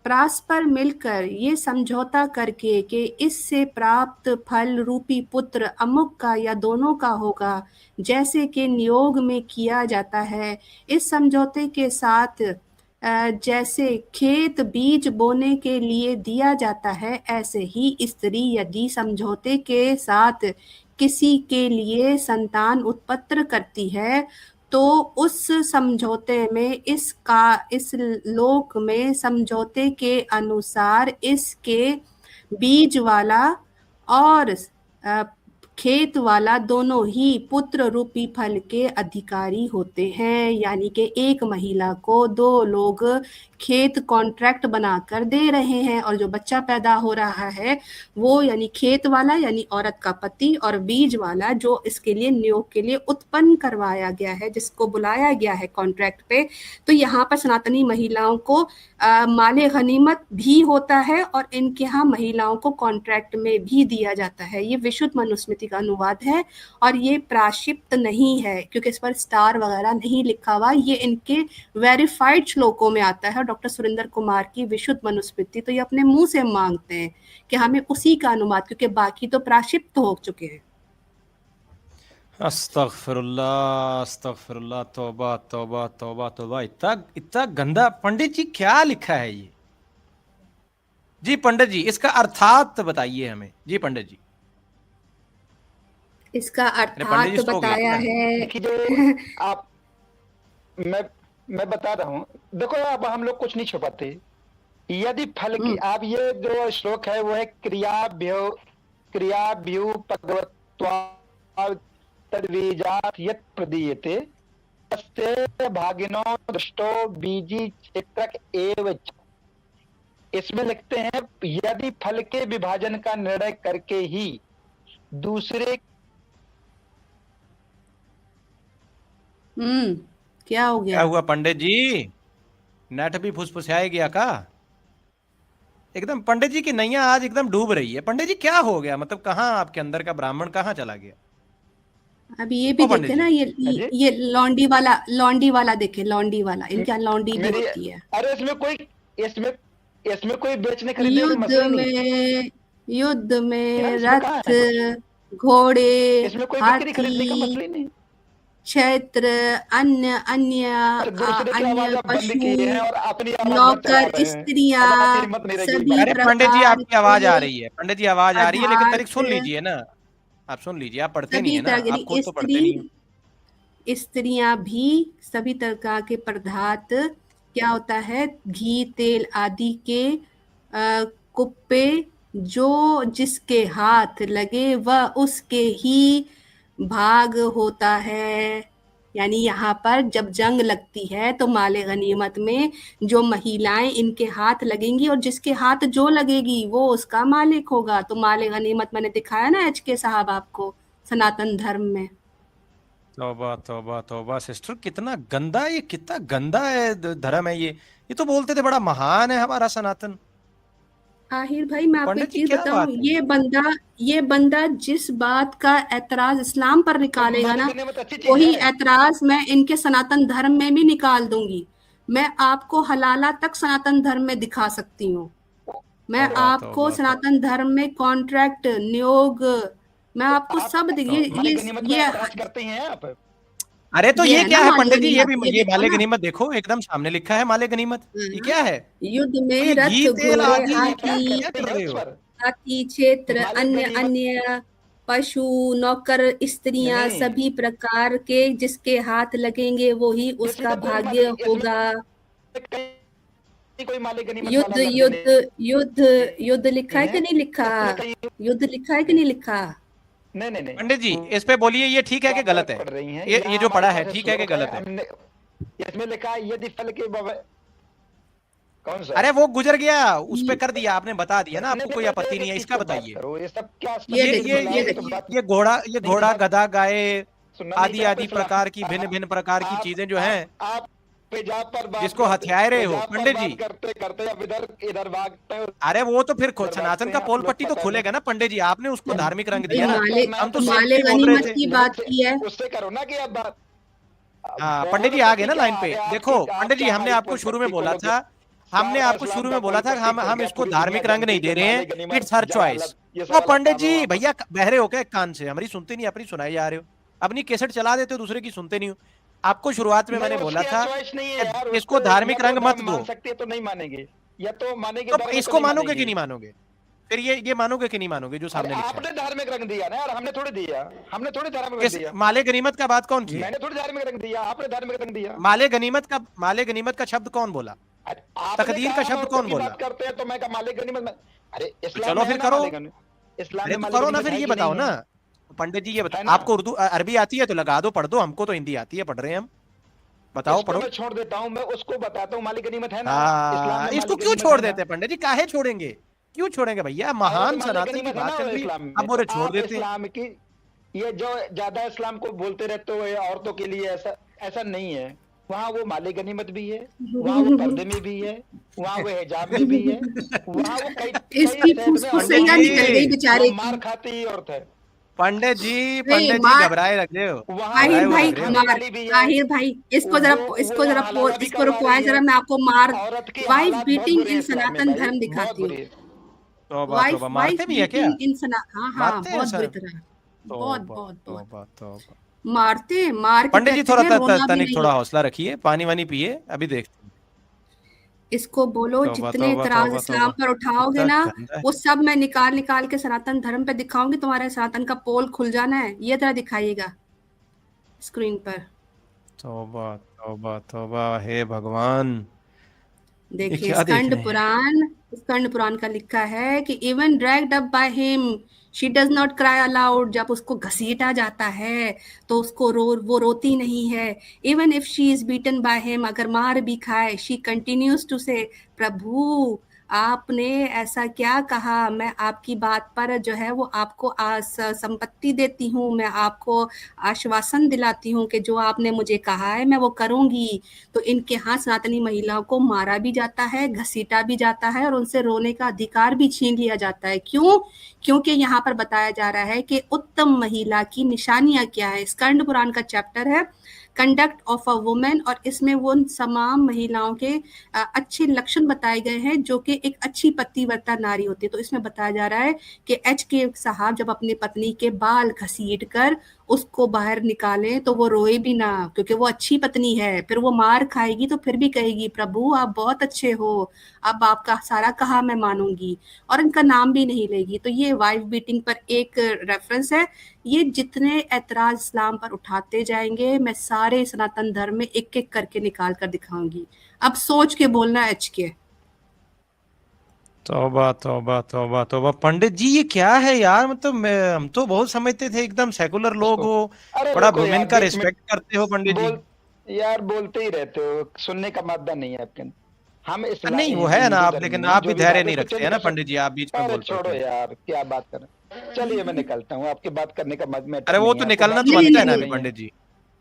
परस्पर मिलकर ये समझौता करके कि इससे प्राप्त फल रूपी पुत्र अमुक का या दोनों का होगा, जैसे कि नियोग में किया जाता है, इस समझौते के साथ जैसे खेत बीज बोने के लिए दिया जाता है, ऐसे ही स्त्री यदि समझौते के साथ किसी के लिए संतान उत्पन्न करती है, तो उस समझौते में इस लोक में समझौते के अनुसार इसके बीज वाला और खेत वाला दोनों ही पुत्र रूपी फल के अधिकारी होते हैं। यानी कि एक महिला को 2 लोग खेत कॉन्ट्रैक्ट बनाकर दे रहे हैं, और जो बच्चा पैदा हो रहा है वो यानी खेत वाला यानी औरत का पति, और बीज वाला जो इसके लिए नियोग के लिए उत्पन्न करवाया गया है, जिसको बुलाया गया है कॉन्ट्रैक्ट पे। तो यहाँ पर सनातनी महिलाओं को माले गनीमत भी होता है, और इनके यहाँ महिलाओं को कॉन्ट्रैक्ट में भी दिया जाता है। ये विशुद्ध मनुस्मृति का अनुवाद है, और ये प्राक्षिप्त नहीं है क्योंकि इस पर स्टार वगैरह नहीं लिखा हुआ। ये इनके वेरीफाइड श्लोकों में आता है, डॉक्टर सुरेंद्र कुमार की विशुद्ध मनुस्मृति। तो ये अपने मुंह से मांगते हैं कि हमें उसी का अनुवाद, क्योंकि बाकी तो प्राक्षिप्त हो चुके हैं। अस्तगफिरुल्लाह अस्तगफिरुल्लाह, तौबा तौबा तौबा तौबा, इतना इतना गंदा। पंडित जी क्या लिखा है ये? जी पंडित जी इसका अर्थात बताइए हमें। जी पंडित जी, इसका अरे पंडित जी अर्थात सो गए बताया क्या? है। देखिए आप मैं बता रहा हूँ, देखो अब हम लोग कुछ नहीं छुपाते। यदि फल की, आप ये जो श्लोक है वो है क्रियाभ्यु तद्बीजात् यत् प्रदीयते तस्य भागिनो दृष्टो बीजी क्षेत्रक एव च। इसमें लिखते हैं यदि फल के विभाजन का निर्णय करके ही दूसरे। क्या हो गया? क्या हुआ पंडित जी, नेट भी फुसफुसाया गया का? एकदम पंडित जी की नैया आज एकदम डूब रही है। पंडित जी क्या हो गया, मतलब कहाँ आपके अंदर का ब्राह्मण कहाँ चला गया? अभी ये भी देखे ना, ये लौंडी वाला देखे, लौंडी वाला, इनके यहाँ लौंडी भी होती है। अरे इसमें कोई बेचने खरीदने का मसला नहीं। युद्ध में रथ, घोड़े, हाथी, क्षेत्र, अन्य पशु, नौकर, स्त्रियां, सभी अरे पंडित जी आपकी आवाज आ रही है, पंडित जी आवाज आ रही है, लेकिन तरीक सुन लीजिए ना, आप सुन लीजिए, आप पढ़ते नहीं है ना, आप खुद तो पढ़ते नहीं। स्त्रियां भी सभी तरह के पदार्थ, क्या होता है, घी, तेल आदि के कुप्पे जो जिसके हाथ लगे वह उसके ही भाग होता है। यानी यहाँ पर जब जंग लगती है तो माले गनीमत में जो महिलाएं इनके हाथ लगेंगी और जिसके हाथ जो लगेगी वो उसका मालिक होगा। तो माले गनीमत मैंने दिखाया ना HK साहब आपको सनातन धर्म में। तौबा तौबा तौबा सिस्टर, कितना गंदा, ये कितना गंदा है धर्म है ये तो बोलते थे बड़ा महान है हमारा सनातन। आहिर भाई मैं आपको एक चीज बताऊं, ये बंदा जिस बात का एतराज इस्लाम पर निकालेगा ना, वही एतराज मैं इनके सनातन धर्म में भी निकाल दूंगी। मैं आपको हलाला तक सनातन धर्म में दिखा सकती हूँ। मैं आपको सनातन धर्म में कॉन्ट्रैक्ट, नियोग, मैं आपको सब ये करते हैं आप। अरे तो ये क्या है पंडित जी, ये माले गनीमत देखो, एकदम सामने लिखा है माले गनीमत, ये क्या है? युद्ध में रथ, घोड़े, हाथी, क्षेत्र, अन्य पशु, नौकर, स्त्रियां, सभी प्रकार के जिसके हाथ लगेंगे वो ही उसका भाग्य होगा। युद्ध युद्ध युद्ध युद्ध लिखा है कि नहीं लिखा? युद्ध लिखा है कि नहीं लिखा? नहीं पंडित जी इस पे बोलिए, ये ठीक है कि गलत है? ये जो पढ़ा है ठीक है कि गलत है? इसमें लिखा है यदि फल के कौन सा? अरे वो गुजर गया, उस पे कर दिया आपने, बता दिया ना, आपको कोई आपत्ति नहीं है, इसका बताइए। ये सब क्या, ये घोड़ा गधा गाय आदि प्रकार की भिन्न प्रकार की चीजें जो हैं, जिसको हथियाए रहे हो पंडित जी, इधर भागते हो। अरे वो तो फिर सनातन का पोल पट्टी तो खुलेगा ना पंडित जी, आपने उसको धार्मिक रंग दिया ना, हम तो माले गनीमत की बात की है, उससे करो ना कि अब बात। हाँ पंडित जी आ गए ना लाइन पे। देखो पंडित जी, हमने आपको शुरू में बोला था हम इसको धार्मिक रंग नहीं दे रहे हैं, इट्स हर चॉइस। तो पंडित जी भैया बहरे हो क्या, कान से हमारी सुनते नहीं, अपनी सुनाई जा रहे हो, अपनी कैसेट चला देते हो, दूसरे की सुनते नहीं हो। आपको शुरुआत में मैंने बोला था इसको धार्मिक रंग मत दो, तो नहीं मानेंगे, या तो मानेंगे, तो इसको मानोगे कि नहीं मानोगे? फिर ये मानोगे कि नहीं मानोगे जो सामने लिखा है? आपने धार्मिक रंग दिया ना यार, हमने थोड़ी दिया, हमने थोड़ी धार्मिक रंग दिया। माले गनीमत का बात कौन की? मैंने थोड़ी धार्मिक रंग दिया, आपने धार्मिक रंग दिया। माले गनीमत का शब्द कौन बोला? तकदीर का शब्द कौन बोला? करते हैं तो मैं का माले गनीमत में, अरे चलो फिर करो, इस्लाम में करो ना, फिर ये बताओ ना पंडित जी, ये बताओ आपको उर्दू अरबी आती है तो लगा दो, पढ़ दो, हमको तो हिंदी आती है, पढ़ रहे हैं हम, बताओ पढ़ो। मैं छोड़ देता हूँ, मैं उसको बताता हूँ मालिक गनीमत है ना। इसको क्यों छोड़ देते हैं पंडित जी, काहे छोड़ेंगे, क्यों छोड़ेंगे भैया, महान सनातन की बात चल रही है, अब बोले छोड़ देते हैं। इस्लाम की ये जो ज्यादा इस्लाम को बोलते रहते हो औरतों के लिए, ऐसा नहीं है। वहाँ वो माले गनीमत भी है, वहाँ वो पर्दे में भी है, वहाँ वो हिजाब में भी है, वहाँ वो इसकी फुसफुसियां निकल गई बेचारे, मार खाती औरत है। पंडित जी घबराए रख रहे हो। आहिर भाई इसको रुकवाए जरा, मैं आपको वाइफ बीटिंग इन सनातन धर्म दिखाती हूँ। मारते भी है क्या? हाँ बहुत बुरी तरह, बहुत मार। पंडित जी थोड़ा हौसला रखिए, पानी वानी पिए, अभी देखते हैं। इसको बोलो जितने इतराज इस्लाम पर उठाओगे ना, वो सब मैं निकाल के सनातन धर्म पे दिखाऊंगी, तुम्हारे सनातन का पोल खुल जाना है, ये तरह दिखाइएगा स्क्रीन पर। तौबा तौबा, हे भगवान, ये देखिए क्या देख रहे हैं। स्कंद पुराण का लिखा है कि even dragged up by him she does not cry allowed. जब उसको घसीटा जाता है तो उसको वो रोती नहीं है। Even if she is beaten by him, अगर मार भी खाए, शी कंटिन्यूज टू से प्रभु आपने ऐसा क्या कहा, मैं आपकी बात पर जो है वो आपको संपत्ति देती हूँ, मैं आपको आश्वासन दिलाती हूँ कि जो आपने मुझे कहा है मैं वो करूंगी। तो इनके यहाँ सनातनी महिलाओं को मारा भी जाता है, घसीटा भी जाता है और उनसे रोने का अधिकार भी छीन लिया जाता है। क्यों? क्योंकि यहाँ पर बताया जा रहा है कि उत्तम महिला की निशानियां क्या है। स्कंद पुराण का चैप्टर है कंडक्ट ऑफ अ वुमेन, और इसमें वो तमाम महिलाओं के अच्छे लक्षण बताए गए हैं जो कि एक अच्छी पतिव्रता नारी होती है। तो इसमें बताया जा रहा है कि एच के साहब जब अपनी पत्नी के बाल घसीट कर उसको बाहर निकालें तो वो रोए भी ना, क्योंकि वो अच्छी पत्नी है। फिर वो मार खाएगी तो फिर भी कहेगी प्रभु आप बहुत अच्छे हो, अब आपका सारा कहा मैं मानूंगी, और इनका नाम भी नहीं लेगी। तो ये वाइफ बीटिंग पर एक रेफरेंस है। ये जितने ऐतराज इस्लाम पर उठाते जाएंगे मैं सारे सनातन धर्म में एक एक करके निकाल कर दिखाऊंगी। अब सोच के बोलना एच के। तौबा तौबा तौबा तौबा, पंडित जी ये क्या है यार, मतलब हम तो बहुत समझते थे एकदम सेकुलर लोग उसको, हो, अरे बड़ा रुको वुमेन यार का 20 मिनट रिस्पेक्ट करते हो पंडित जी। बोल, यार बोलते ही रहते हो, सुनने का मादा नहीं है आपके अंदर। हम नहीं वो है ना हिंदू आप, धर्म लेकिन में आप भी जो भी धैर्य बात है नहीं उसको रखते चेंज हैं ना कर पंडित सकते। जी, आप बीच में अरे बोल छोड़ो पड़ते हैं। यार, क्या बात कर रहे हैं। चलिए मैं निकलता हूँ, आपकी बात करने का मैटर अरे वो नहीं है, तो आपको निकलना बात तो नहीं सुनने बनता का है ना नहीं मन अभी नहीं है। पंडित जी।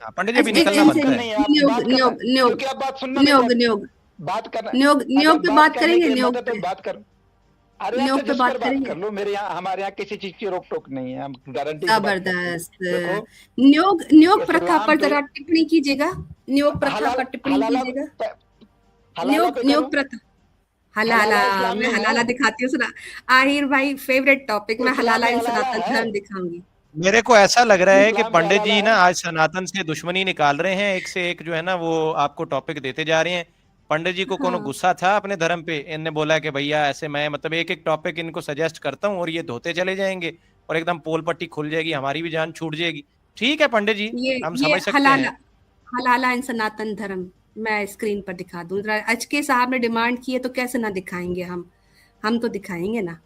हाँ पंडित जी अभी आपको निकलना बात एक बनता करना है। ही है, आप न्योग बात करना, न्योग न्योग क्योंकि आप बात सुनना नहीं न्योग चाहते। न्योग बात करना, न्योग अगर न्योग पे बात बात करने की करेंगे, हिम्मत न्योग है तो पे बात कर। अरे अच्छा न्योग पे जिस पर बात बात करेंगे। कर लो, मेरे यहाँ हमारे यहाँ किसी चीज की रोक टोक नहीं है, हम गारंटी से बात करते हैं। जबरदस्त। देखो न्योग न्योग प्रथा इस्लाम पर पे जरा टिप्पणी कीजिएगा। न्योग प्रथा हलाल पर टिप्पणी हलाला कीजिएगा। हलाला न्योग पे न्योग करो। प्रथा। हलाला। हलाला इस्लाम मैं में है, हलाला दिखाती हूँ, सुना। आहिर भाई फेवरेट टॉपिक, मैं इस्लाम हलाला में इन हलाला सनातन है, धर्म दिखाऊंगी। मेरे को ऐसा लग रहा है कि इस्लाम में पंडित हलाला जी ना है। आज सनातन से दुश्मनी निकाल रहे हैं, एक से एक जो है ना वो आपको टॉपिक देते जा रहे हैं। पंडित जी को कोनो हाँ गुस्सा था अपने धर्म पे, इनने बोला कि भैया ऐसे मैं मतलब एक एक टॉपिक इनको सजेस्ट करता हूँ और ये धोते चले जाएंगे और एकदम पोल पट्टी खुल जाएगी, हमारी भी जान छूट जाएगी। ठीक है पंडित जी, हम ये समझ सकते हलाला, हैं। हलाला इन सनातन धर्म मैं स्क्रीन पर दिखा दूं। एच के साहब ने डिमांड की है तो कैसे ना दिखाएंगे हम तो दिखाएंगे ना।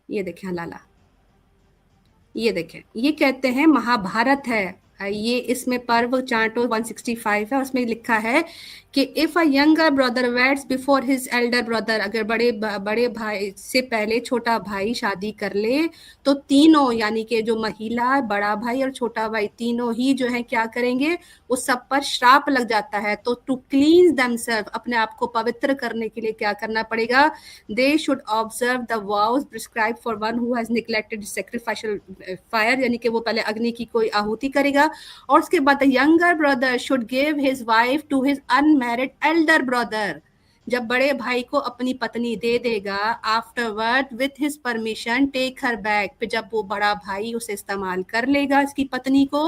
ये देखें हलाला, ये देखें, ये कहते हैं महाभारत है। ये इसमें पर्व चांटो 165 है, उसमें लिखा है कि if a younger brother weds before his Elder brother, अगर बड़े भाई से पहले छोटा भाई शादी कर ले तो तीनों यानी कि जो महिला, बड़ा भाई और छोटा भाई तीनों ही जो है क्या करेंगे, उस सब पर श्राप लग जाता है। तो टू क्लींस देमसेल्फ, अपने आप को पवित्र करने के लिए क्या करना पड़ेगा, they should observe the vows prescribe for one who has neglected sacrificial fire, यानी कि वो पहले अग्नि की कोई आहुति करेगा। और उसके बाद younger brother should give his wife to his unmarried elder brother, जब बड़े भाई को अपनी पत्नी दे देगा, afterward with his permission take her back, फिर जब वो बड़ा भाई उसे इस्तेमाल कर लेगा इसकी पत्नी को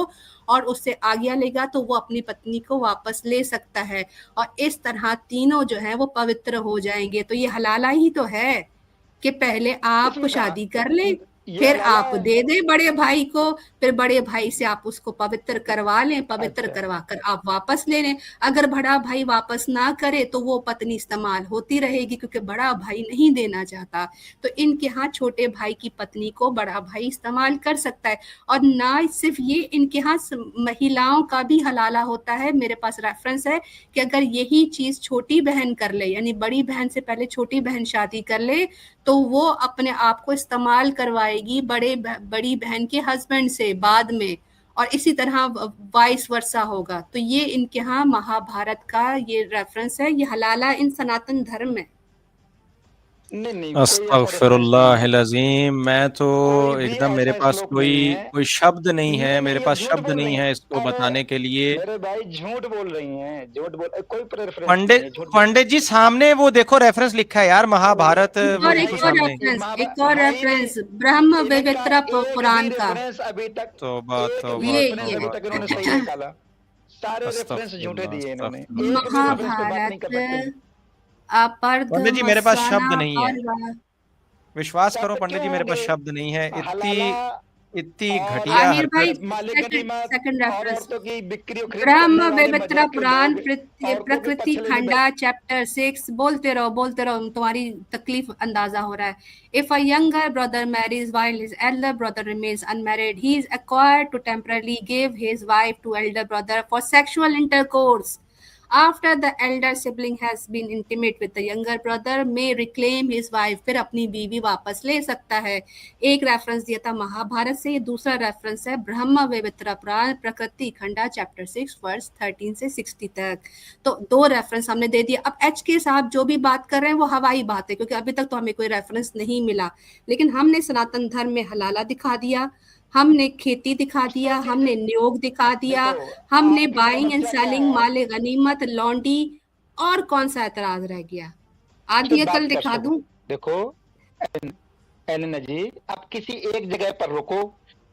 और उससे आज्ञा लेगा तो वो अपनी पत्नी को वापस ले सकता है। और इस तरह तीनों जो है वो पवित्र हो जाएंगे। तो ये हलाला ही तो है कि पहले आप इसमें कहा शादी कर ले, ये फिर हलाला आप है। दे दे बड़े भाई को, फिर बड़े भाई से आप उसको पवित्र करवा लें, पवित्र अच्छा करवा कर आप वापस ले लें। अगर बड़ा भाई वापस ना करे तो वो पत्नी इस्तेमाल होती रहेगी, क्योंकि बड़ा भाई नहीं देना चाहता। तो इनके यहाँ छोटे भाई की पत्नी को बड़ा भाई इस्तेमाल कर सकता है। और ना सिर्फ ये, इनके यहाँ महिलाओं का भी हलाला होता है। मेरे पास रेफरेंस है कि अगर यही चीज छोटी बहन कर ले, यानी बड़ी बहन से पहले छोटी बहन शादी कर ले, तो वो अपने आप को इस्तेमाल करवाएगी बड़ी बहन के हस्बैंड से बाद में, और इसी तरह वाइस वर्सा होगा। तो ये इनके यहाँ महाभारत का ये रेफरेंस है। ये हलाला इन सनातन धर्म है। नहीं, कोई ऐसा रेफरेंस नहीं है, अस्तगफिरुल्लाहिल अज़ीम, मैं तो कोई भी एकदम, मेरे ऐसा पास श्लोक कोई नहीं है। कोई शब्द नहीं है, नहीं मेरे ये पास झूठ शब्द बोल नहीं रही हैं। है इसको अरे बताने के लिए। मेरे भाई झूठ बोल रही हैं, झूठ बोल, कोई रेफरेंस नहीं पंडित है, झूठ बोल। पंडित जी सामने वो देखो रेफरेंस लिखा है यार, महाभारत वो है देखो ही नहीं, सामने। एक और है ही नहीं। रेफरेंस ब्रह्म इनका वैवर्त एक भी पुराण का। रेफरेंस अभी तक, तौबा एक भी तौबा रेफरेंस ये अभी तौबा तक इन्होंने तौबा, सही नहीं निकाला। सारे रेफरेंस झूठे अस्तगफिरुल्लाह दिए इन्होंने, अस्तगफिरुल्लाह एक भी रेफरेंस पे बात महाभारत नहीं कर सकते ये। अपरध पंडित जी मेरे पास मसाना शब्द नहीं है, और विश्वास करो शब्द पंडित क्यों जी मेरे पास होंगे। शब्द नहीं है। इतनी हलाला इतनी घटिया आहिर भाई हरकत। सेकंड रेफरेंस ब्रह्म वैवर्त पुराण प्रकृति खंडा चैप्टर 6। बोलते रहो तुम्हारी तकलीफ अंदाजा हो रहा है। If a younger brother marries while his elder brother remains unmarried, he is required to temporarily give his wife to elder brother for sexual intercourse. After the elder sibling has been intimate with the younger brother, may reclaim his wife. फिर अपनी बीवी वापस ले सकता है। एक reference दिया था महाभारत से, दूसरा रेफरेंस है ब्रह्म वैवर्त पुराण प्रकृति खंडा चैप्टर 6 वर्स 13 से 60 तक। तो 2 रेफरेंस हमने दे दिया। अब HK साहब जो भी बात कर रहे हैं वो हवाई बात है, क्योंकि अभी तक तो हमें कोई रेफरेंस नहीं मिला, लेकिन हमने सनातन धर्म में हलाला दिखा दिया, हमने खेती दिखा दिया, हमने नियोग दिखा दिया, हमने बाइंग एंड सेलिंग, माले गनीमत, लॉन्डी, और कौन सा एतराज रह गया? आधी अकल दिखा दूं? देखो एलिना जी, आप किसी एक जगह पर रुको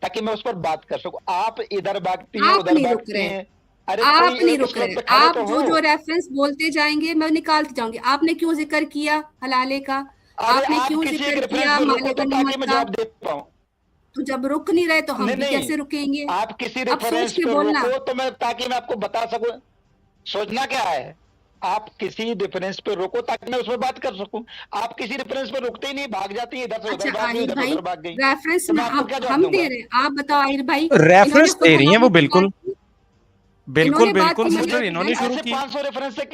ताकि मैं उस पर बात कर सकूं। आप इधर भागती हैं, उधर भागती हैं। अरे आप नहीं रुक रहे। आप जो रेफरेंस बोलते जाएंगे मैं निकालती जाऊंगी। आपने क्यों जिक्र किया हलाले का? आपने क्यों जिक्र किया माले गनीमत का? तो जब रुक नहीं रहे तो हम भी कैसे रुकेंगे? आप किसी रेफरेंस पे रुको तो मैं, ताकि मैं आपको बता सकूं। सोचना क्या है, आप किसी रेफरेंस पे रुको ताकि मैं उस पर बात कर सकूं। आप किसी रेफरेंस पे रुकते ही नहीं, भाग जाती है, इधर से उधर भाग गई, इधर से उधर भाग गई। रेफरेंस हम दे रहे हैं, आप बताओ आहिर भाई। रेफरेंस दे रही हैं वो, बिल्कुल सिस्टर, इन्होंने शुरू की 500 रेफरेंस से,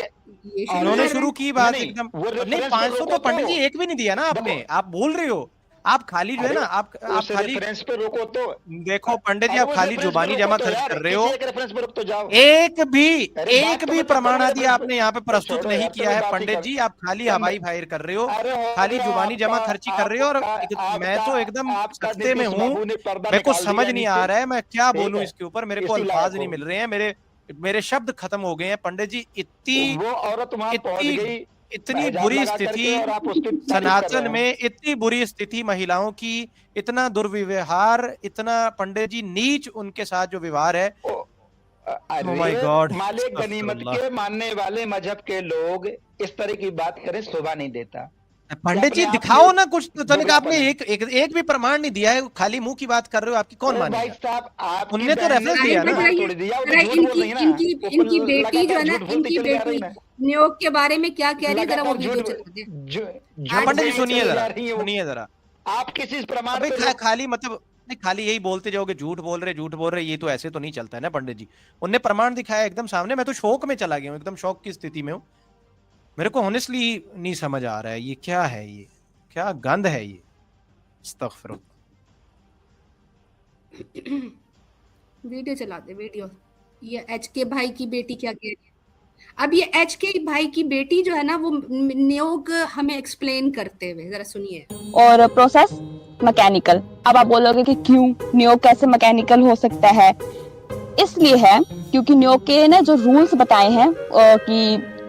इन्होंने शुरू की बात एकदम। नहीं 500 तो पंडित जी एक भी नहीं दिया ना आपने, आप भूल रहे हो। आप खाली जो है ना, आप खाली रेफरेंस पे रोको तो देखो पंडित जी, आप खाली जुबानी जमा खर्च कर रहे हो। एक भी प्रमाण आदि आपने यहाँ पे प्रस्तुत नहीं किया है पंडित जी। आप खाली हवाई फायर कर रहे हो, खाली जुबानी जमा खर्ची कर रहे हो। और मैं तो एकदम सस्ते में हूँ, मेरे को समझ नहीं आ रहा है मैं क्या बोलूं इसके ऊपर। मेरे को अल्फाज नहीं मिल रहे हैं, मेरे शब्द खत्म हो गए हैं पंडित जी। इतनी बुरी स्थिति सनातन में, इतनी बुरी स्थिति महिलाओं की, इतना दुर्व्यवहार, इतना पंडित जी नीच उनके साथ जो व्यवहार है। माय गॉड, माले गनीमत के मानने वाले मजहब के लोग इस तरह की बात करें शोभा नहीं देता। पंडित जी दिखाओ ना कुछ तो। आपने एक भी प्रमाण नहीं दिया है, खाली मुंह की बात कर रहे हो। आपकी कौन मानेगा? उनने तो रेफरेंस दिया ना। इनकी बेटी जो है ना, इनकी बेटी नियोग के बारे में क्या कह रही है, जरा वो वीडियो चला दे। पंडित जी सुनिए जरा। आप किसी प्रमाण पे खाली मतलब खाली यही बोलते जाओगे, झूठ बोल रहे, ये तो ऐसे तो नहीं चलता है ना पंडित जी। उनने प्रमाण दिखाया एकदम सामने। मैं तो शौक में चला गया हूँ, एकदम शौक की स्थिति में हूँ। मेरे को ऑनेस्टली नहीं समझ आ रहा है ये क्या है, ये क्या गंद है ये। अस्तगफिरुल्लाह। वीडियो चला दे, वीडियो। ये HK भाई की बेटी क्या कह रही है? अब ये HK भाई की बेटी जो है ना, वो नियोग हमें एक्सप्लेन करते हुए जरा सुनिए। और प्रोसेस मैकेनिकल। अब आप बोलोगे कि क्यों नियोग कैसे मैकेनिकल हो सकता है? इसलिए है क्योंकि नियोग के ना जो रूल्स बताए हैं कि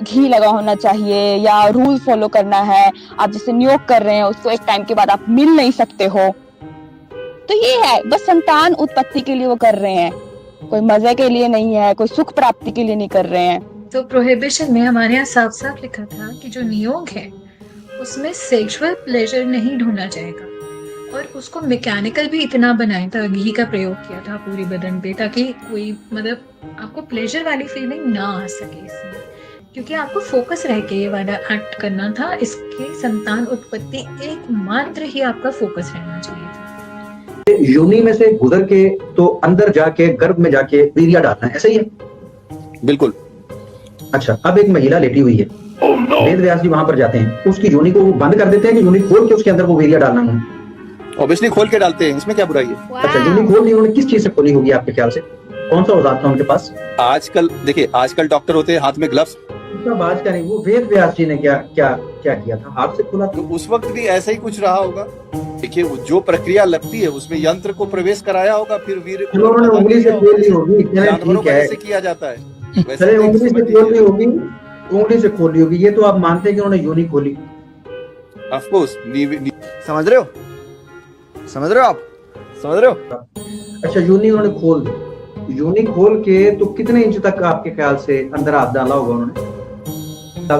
घी लगा होना चाहिए या रूल फॉलो करना है। आप जैसे नियोग कर रहे हैं उसको एक टाइम के बाद आप मिल नहीं सकते हो, तो ये है बस संतान उत्पत्ति के लिए वो कर रहे हैं, कोई मजे के लिए नहीं है, कोई सुख प्राप्ति के लिए नहीं कर रहे हैं। तो प्रोहिबिशन में हमारे यहाँ साफ साफ लिखा था कि जो नियोग है उसमें सेक्सुअल प्लेजर नहीं ढूंढना जाएगा, और उसको मैकेनिकल भी इतना बनाया था, घी का प्रयोग किया था पूरी बदन पे, ताकि कोई मतलब आपको प्लेजर वाली फीलिंग ना आ सके इसमें, क्योंकि आपको फोकस रह के ये वाला एक्ट करना था। इसके संतान उत्पत्ति एकमात्र ही आपका फोकस रहना चाहिए था। योनि में से गुजर के तो अंदर जाके गर्भ में जाके वीर्य डालना है, ऐसा ही है? बिल्कुल। अच्छा, अब एक महिला लेटी हुई है, वेद व्यास जी वहां पर जाते हैं, उसकी योनि को वो बंद कर देते हैं कि योनि खोल के उसके अंदर वो वीर्य डालना है? ऑब्वियसली खोल के डालते हैं, इसमें क्या बुराई है? अच्छा, योनि खोल दी उन्होंने, किस चीज से खोली होगी आपके ख्याल से? कौन सा औजार था उनके पास? आजकल देखिए, आजकल डॉक्टर होते हैं हाथ में ग्लव्स। आज का नहीं, वो वेद व्यास जी ने क्या किया था, हाथ से खोला? तो उस वक्त भी ऐसा ही कुछ रहा होगा। देखिए, जो प्रक्रिया लगती है उसमें यंत्र को प्रवेश कराया होगा, फिर वीर्य उन्होंने उंगली से खोल ली होगी, जानवरों का ऐसे किया जाता है, वैसे उंगली से खोल ली होगी, उंगली से खोल ली होगी। ये तो आप मानते हैं कि उन्होंने योनि खोली? Of course. समझ रहे हो आप? अच्छा, योनि उन्होंने खोल दी, योनि खोल के तो कितने इंच तक आपके ख्याल से अंदर हाथ डाला होगा उन्होंने?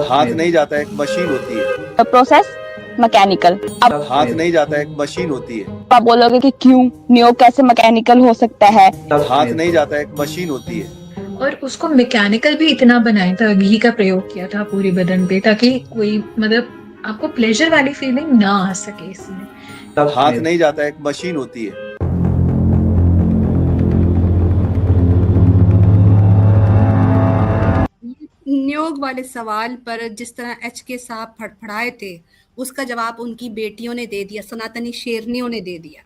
हाथ नहीं जाता, एक मशीन होती है। Process mechanical. हाथ नहीं जाता, एक मशीन होती है। आप बोलोगे कि क्यों, नियोग कैसे मैकेनिकल हो सकता है? हाथ नहीं जाता, एक मशीन होती है। और उसको मैकेनिकल भी इतना बनाया था, घी का प्रयोग किया था पूरे बदन पे, ताकि कोई मतलब आपको प्लेजर वाली फीलिंग ना आ सके इसमें। हाथ नहीं जाता, एक मशीन होती है। नियोग वाले सवाल पर जिस तरह HK साहब फड़फड़ाए थे, उसका जवाब उनकी बेटियों ने दे दिया, सनातनी शेरनियों ने दे दिया।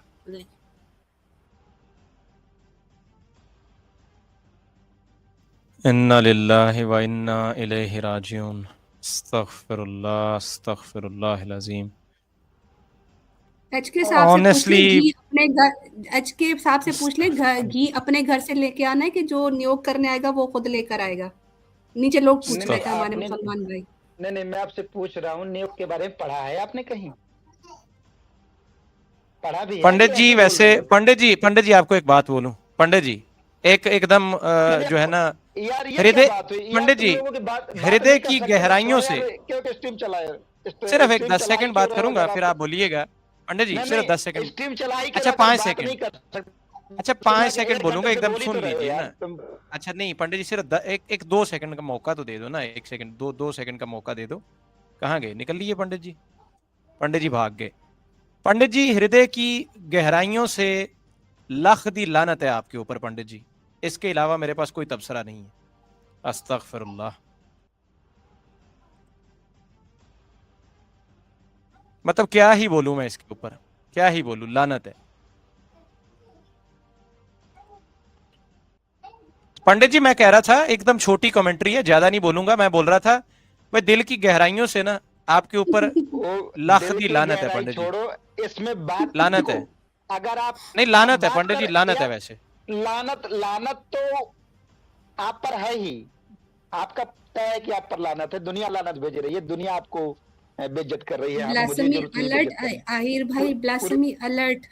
इन्ना लिल्लाहि व इन्ना इलैहि राजिऊन। अस्तगफिरुल्लाह अस्तगफिरुल्लाहिल अज़ीम। HK साहब से पूछ ले, Honestly, घी अपने घर, HK साहब से पूछ ले, घी अपने घर से लेके आना है कि जो नियोग करने आएगा वो खुद लेकर आएगा? नीचे लोग पूछ रहे थे हमारे मुसलमान भाई। नहीं, मैं आपसे पूछ रहा हूँ, नियोग के बारे में पढ़ा है आपने कहीं? पढ़ा भी है? पंडित जी वैसे पंडित जी आपको एक बात बोलूं, पंडित जी एकदम जो है ना हृदय, पंडित जी हृदय की गहराइयों से सिर्फ एक 10 सेकंड बात करूंगा, फिर आप बोलिएगा। पंडित जी सिर्फ 10 सेकंड, अच्छा 5 सेकंड, अच्छा 5 सेकंड बोलूंगा, एकदम सुन लीजिए ना। अच्छा नहीं पंडित जी, सिर्फ एक 2 सेकंड का मौका तो दे दो ना, 1 सेकंड, 2 सेकंड का मौका दे दो। कहाँ गए, निकल लिए पंडित जी? पंडित जी भाग गए। पंडित जी हृदय की गहराइयों से लाख दी लानत है आपके ऊपर पंडित जी, इसके अलावा मेरे पास कोई तबसरा नहीं है। अस्तगफिरुल्लाह। मतलब क्या ही बोलूं मैं इसके ऊपर, क्या ही बोलूं, लानत है। पंडित जी मैं कह रहा था, एकदम छोटी कमेंट्री है, ज्यादा नहीं बोलूंगा। मैं बोल रहा था भाई दिल की गहराइयों से ना आपके ऊपर लाख दी लानत है पंडित जी, इसमें बात लानत है। अगर आप नहीं लानत है पंडित जी, लानत है। वैसे लानत तो आप पर है ही, आपका तय है कि आप पर लानत है, दुनिया लानत भेज रही है, दुनिया आपको बेइज्जत कर रही है। ब्लास्फेमी अलर्ट आहिर भाई, ब्लास्फेमी अलर्ट।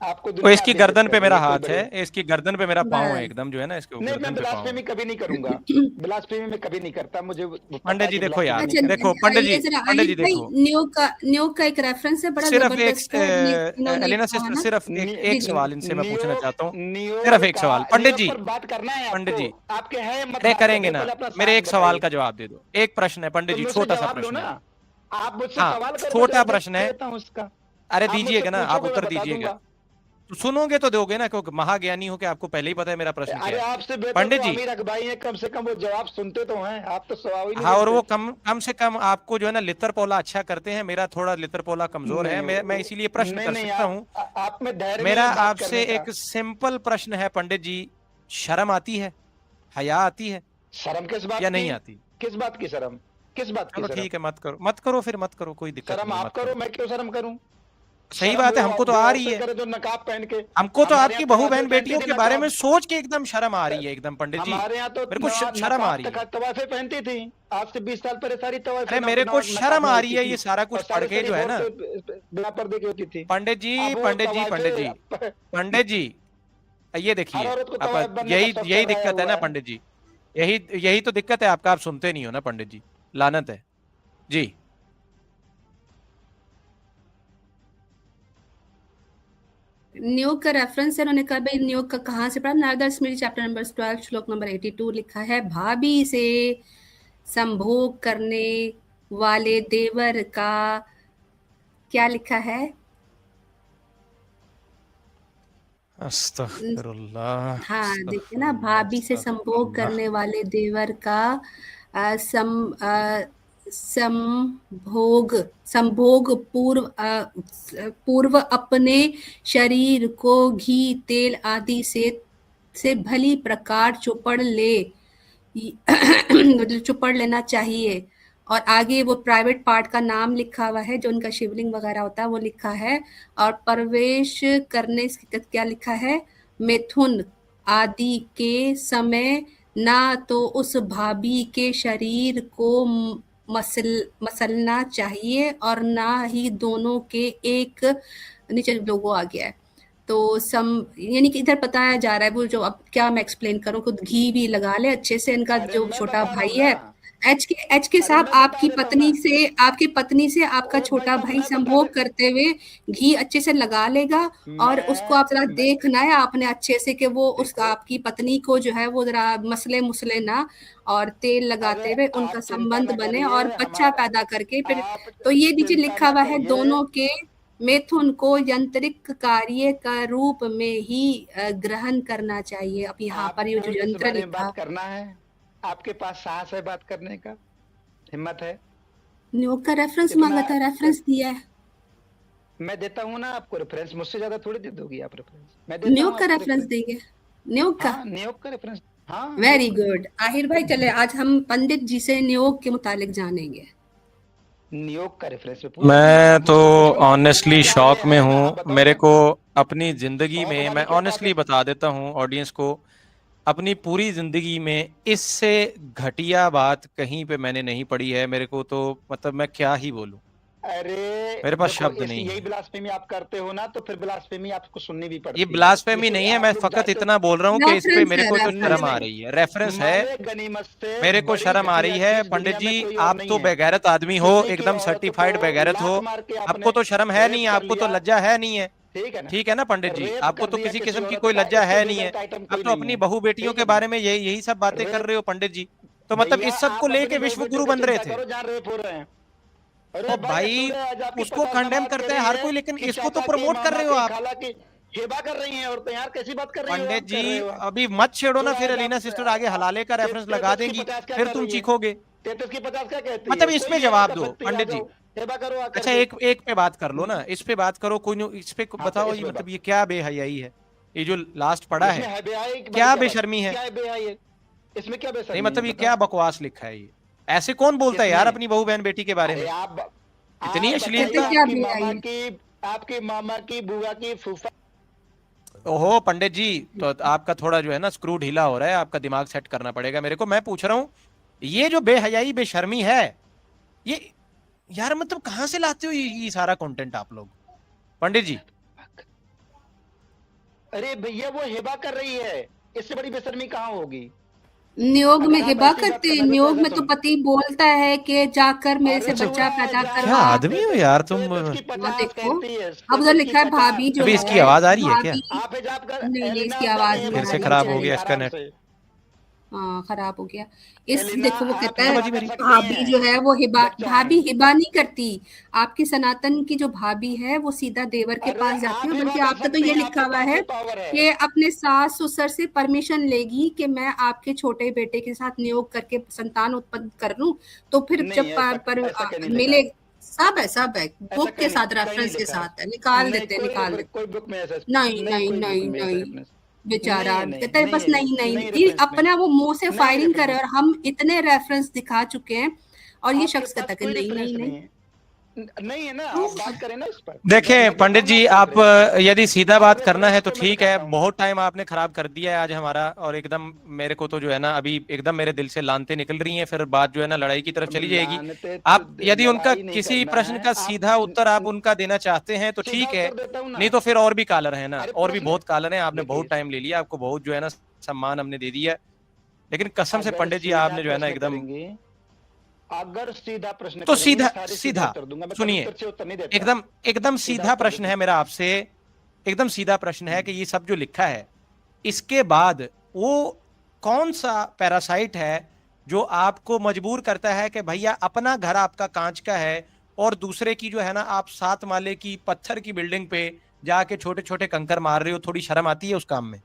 आपको तो इसकी गर्दन पे मेरा हाथ है, इसकी गर्दन पे मेरा पाँव है, बस। एकदम जो है ना इसके नहीं, गर्दन मैं पे पाँव ब्लास्फेमी है। कभी नहीं करूंगा, ब्लास्फेमी में कभी नहीं करता, मुझे पंडित जी देखो यार, अच्छा, देखो पंडित ये जी, जरा पंडित जी आहिर भाई, देखो, नियोग का एक रेफरेंस है, बड़ा सिर्फ जबरदस्त है, इन्होंने एलिना कहा सिस्टर, ना। सिर्फ जी एक जी। सवाल इनसे मैं पूछना चाहता हूँ, नियोग सिर्फ एक सवाल। पंडित जी, बात करना है पंडित जी, आपको, आपके हैं मत अरे बात करेंगे करने, ना, पहले अपना मेरे साथ एक सवाल बताइए। का जवाब दे दो। एक प्रश्न है पंडित तो जी, मुझसे छोटा सा जवाब लो प्रश्न है। ना, आप मुझसे हाँ सवाल करो, मैं छोटा जवाब प्रश्न है, देता हूँ उसका। अरे आप मुझसे दीजिएगा ना, आप पूछोगे, मैं उत्तर बता दीजिएगा। दूंगा। तो सुनोगे तो दोगे ना, क्योंकि महाज्ञानी हो के आपको पहले ही पता है मेरा प्रश्न अरे क्या है। आपसे बेहतर पंडित तो जी, अमीर भाई हैं, कम से कम वो जवाब सुनते तो हैं, आप तो सवाल ही नहीं हाँ, और वो देते। कम से कम आपको जो है ना लितर पोला अच्छा करते हैं, मेरा थोड़ा लितर पोला कमजोर है। नहीं, मैं इसीलिए प्रश्न कर नहीं, सकता हूँ। आप में धैर्य नहीं मेरा है बात आपसे करने का। एक सिंपल प्रश्न है पंडित जी, शर्म आती है, हया आती है शर्म किस बात या की? नहीं आती? किस बात की शर्म? किस बात की चलो शर्म? ठीक है, मत करो फिर, मत करो, कोई दिक्कत शर्म नहीं है, आप मत करो, करो। मैं क्यों शर्म करूं? सही शर्म बात है, वो हमको तो जो आ रही औरतें है। करे जो नकाब पहन के, हमको तो हमारे आपकी यहाँ बहू तवाफे बहन पहनती बेटियों थी के बारे में नकाब। सोच के एकदम शर्म आ रही है, एकदम पंडित जी, हमारे यहाँ तो मेरे को शर्म आ रही है। तवाफे पहनती थी, आज से 20 साल पहले सारी तवाफे अरे मेरे को शर्म आ रही है ये सारा और कुछ पढ़ सारी के, जो है ना बिना पर्दे की होती थी। पंडित जी, अब वो पंडित जी, पंडित जी, तवाफे पंडित जी, ये हर देखिए, औरत को आप तवाफ बनने का यही शौक यही चढ़ाया दिक्कत है हुआ ना है। पंडित जी, यही तो दिक्कत है आपका, आप सुनते नहीं हो ना पंडित जी, लानत है जी। नियोग का रेफरेंस है, उन्होंने कहा भाई नियोग का कहाँ से पढ़ा? नारदा स्मृति चैप्टर नंबर 12 श्लोक नंबर 82 लिखा है, भाभी से संभोग करने वाले देवर का क्या लिखा है? अस्तगफिरुल्लाह। हाँ देखिए ना, भाभी से संभोग करने वाले देवर का संभोग पूर्व अपने शरीर को घी तेल आदि से भली प्रकार चुपड़ लेना चाहिए। और आगे वो प्राइवेट पार्ट का नाम लिखा हुआ है, जो उनका शिवलिंग वगैरह होता है वो लिखा है। और प्रवेश करने क्या लिखा है? मिथुन आदि के समय ना तो उस भाभी के शरीर को मसलना चाहिए और ना ही दोनों के एक, नीचे लोगो आ गया है तो यानी कि इधर बताया जा रहा है वो जो, अब क्या मैं एक्सप्लेन करूं, खुद घी भी लगा ले अच्छे से, इनका जो छोटा भाई है एच के साहब, आपकी पत्नी से आपका छोटा भाई संभोग करते हुए घी अच्छे से लगा लेगा, और उसको आप जरा देखना है आपने अच्छे से कि वो उसका आपकी पत्नी को जो है वो जरा मसले मुसले ना, और तेल लगाते हुए उनका संबंध बने और बच्चा पैदा करके फिर। तो ये नीचे लिखा हुआ है, दोनों के मिथुन को यंत्रिक कार्य का रूप में ही ग्रहण करना चाहिए। अब यहाँ पर ये जो यंत्र लिखा, करना है, आपके पास साहस है बात करने का, हिम्मत है? न्यूयॉर्क का रेफरेंस मांगा था, रेफरेंस दिया है। मैं देता हूँ ना आपको रेफरेंस, मुझसे ज्यादा थोड़ी दे दोगी आप रेफरेंस। मैं न्यूयॉर्क का रेफरेंस देंगे, न्यूयॉर्क का। न्यूयॉर्क का रेफरेंस, हाँ। वेरी गुड आहिर भाई, चले आज हम पंडित जी से न्यूयॉर्क के मुतालिक जानेंगे। न्यूयॉर्क का रेफरेंस मैं तो ऑनेस्टली शॉक में हूँ। मेरे को अपनी जिंदगी में, मैं ऑनेस्टली बता देता हूँ ऑडियंस को, अपनी पूरी जिंदगी में इससे घटिया बात कहीं पे मैंने नहीं पढ़ी है। मेरे को तो मतलब मैं क्या ही बोलूं, अरे मेरे पास शब्द नहीं यही है। ब्लास्फेमी आप करते हो ना, तो फिर ब्लास्फेमी आपको सुननी भी पड़ती ये है। ब्लास्फेमी नहीं है, मैं फकत इतना बोल रहा हूँ कि इस पे मेरे को तो शर्म आ रही है। रेफरेंस है, मेरे को शर्म आ रही है। पंडित जी आप तो बेगैरत आदमी हो, एकदम सर्टिफाइड बेगैरत हो, आपको तो शर्म है नहीं, आपको तो लज्जा है नहीं है, ठीक है ना पंडित जी? आपको तो किसी किस्म की कोई लज्जा है नहीं है। आप तो अपनी बहू बेटियों के बारे में यही सब बातें कर रहे हो पंडित जी। तो मतलब इस सब को लेके विश्व गुरु बन रहे थे। तो भाई उसको कंडेम करते हैं हर कोई, लेकिन इसको तो प्रमोट कर रहे हो आप। हेबा कर रही हैं औरतें यार, कैसी बात कर रही हो पंडित जी अभी मत छेड़ो ना, फिर अलीना सिस्टर आगे हलाले का रेफरेंस लगा देंगी, फिर तुम चीखोगे। 33 की 50 क्या कहती है? मतलब इसमें जवाब दो पंडित जी। हेबा करो आकर। अच्छा एक पे बात कर लो ना, इस पे बात करो, कोई नहीं, इस पे बताओ ये मतलब ये क्या बेहयाई है? ये जो लास्ट पड़ा है क्या बेशर्मी है? इसमें क्या बेशर्मी? नहीं मतलब ये क्या बकवास लिखा है? ये ऐसे कौन बोलता है यार अपनी बहू बहन बेटी के बारे में? इतनी अश्लीलता। आपके मामा की, बुआ की, फूफा। ओहो पंडित जी, तो आपका थोड़ा जो है ना स्क्रू ढीला हो रहा है, आपका दिमाग सेट करना पड़ेगा मेरे को। मैं पूछ रहा हूँ ये जो बेहयाई बेशर्मी है, ये यार मतलब कहां से लाते हो ये सारा कंटेंट आप लोग पंडित जी? अरे भैया वो हिबा कर रही है, इससे बड़ी बेशर्मी कहाँ होगी? न्यूयॉर्क में हिबा करते हैं, न्यूयॉर्क में तो पति बोलता है कि जाकर मेरे से बच्चा पैदा करवा। क्या आदमी हो यार तुम? देखो अब उधर लिखा है भाभी जो अभी है, इसकी आवाज आ रही है क्या? नहीं इसकी आवाज फिर से खराब हो गया इसका नेट। हाँ खराब हो गया। इस देखो वो कहता है भाभी जो है वो भाभी हिबा नहीं करती। आपकी सनातन की जो भाभी है वो सीधा देवर के पास जाती है, बल्कि आपका तो ये लिखा हुआ है कि अपने सास ससुर से परमिशन लेगी कि मैं आपके छोटे बेटे के साथ नियोग करके संतान उत्पन्न कर लूं। तो फिर जब मिले सब है बुक के साथ, रेफरेंस के साथ है, निकाल देते। नहीं बेचारा कहता है बस नहीं अपना वो मुंह से फायरिंग करे, और हम इतने रेफरेंस दिखा चुके हैं और ये शख्स कहता है नहीं है ना। आप बात करें ना इस पर। देखें पंडित जी, आप यदि सीधा बात करना है तो ठीक है, बहुत टाइम आपने खराब कर दिया है आज हमारा, और एकदम मेरे को तो जो है ना अभी एकदम मेरे दिल से लानते निकल रही हैं, फिर बात जो है ना लड़ाई की तरफ चली जाएगी। आप यदि उनका किसी प्रश्न का सीधा उत्तर आप उनका देना चाहते हैं तो ठीक है, नहीं तो फिर और भी कॉलर है ना, और भी बहुत कॉलर है। आपने बहुत टाइम ले लिया, आपको बहुत जो है ना सम्मान हमने दे दिया, लेकिन कसम से पंडित जी आपने जो है ना एकदम, अगर सीधा प्रश्न तो सीधा सुनिए, एकदम सीधा प्रश्न है मेरा आपसे, एकदम सीधा प्रश्न है कि ये सब जो लिखा है इसके बाद वो कौन सा पैरासाइट है जो आपको मजबूर करता है कि भैया अपना घर आपका कांच का है और दूसरे की जो है ना आप 7 माले की पत्थर की बिल्डिंग पे जाके छोटे छोटे कंकर मार रहे हो? थोड़ी शर्म आती है उस काम में?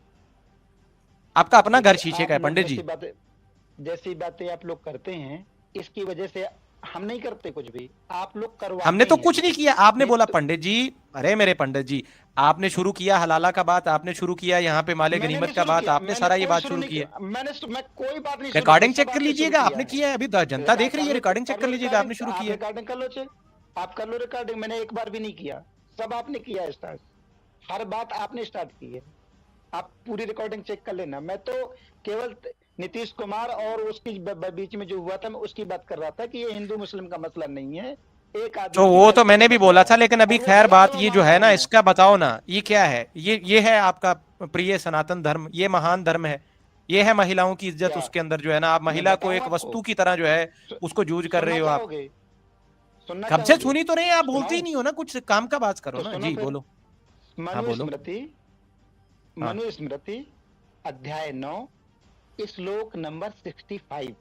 आपका अपना घर शीशे का है पंडित जी। जैसी बातें आप लोग करते हैं, इसकी वजह से हम नहीं करते कुछ भी, आप लोग करवाते। हमने तो कुछ नहीं किया। आपने बोला पंडित जी, अरे मेरे पंडित जी, आपने शुरू किया हलाला का बात, आपने शुरू किया यहाँ पे माले गनीमत का बात, आपने सारा ये बात शुरू किया। मैं कोई बात नहीं। रिकॉर्डिंग चेक कर लीजिएगा, आपने किया है, अभी जनता देख रही है, रिकॉर्डिंग चेक कर लीजिएगा, आपने शुरू किया। रिकॉर्डिंग कर लो, आप कर लो रिकॉर्डिंग। मैंने एक बार भी नहीं किया, सब आपने किया स्टार्ट, हर बात आपने स्टार्ट की है। आप पूरी रिकॉर्डिंग चेक कर लेना। मैं तो केवल नीतीश कुमार और उसकी बीच में जो हुआ था मैं उसकी बात कर रहा था कि ये हिंदू मुस्लिम का मसला नहीं है। एक आदमी तो वो तो मैंने भी बोला था, लेकिन अभी खैर बात ये जो है ना इसका बताओ ना, ये क्या है? ये है आपका प्रिय सनातन धर्म, ये महान धर्म है, ये है महिलाओं की इज्जत क्या? उसके अंदर जो है ना, आप महिला को बताऊं एक आपको? वस्तु की तरह जो है उसको जूझ कर रहे हो आप। सुनना कब से चाहोगे? सुनी तो नहीं, आप बोलते ही सुनाऊं? नहीं हो ना, कुछ काम का बात करो तो ना सुनो जी, फिर। बोलो। हाँ बोलो। हाँ। मनुस्मृति अध्याय 9 श्लोक नंबर 65।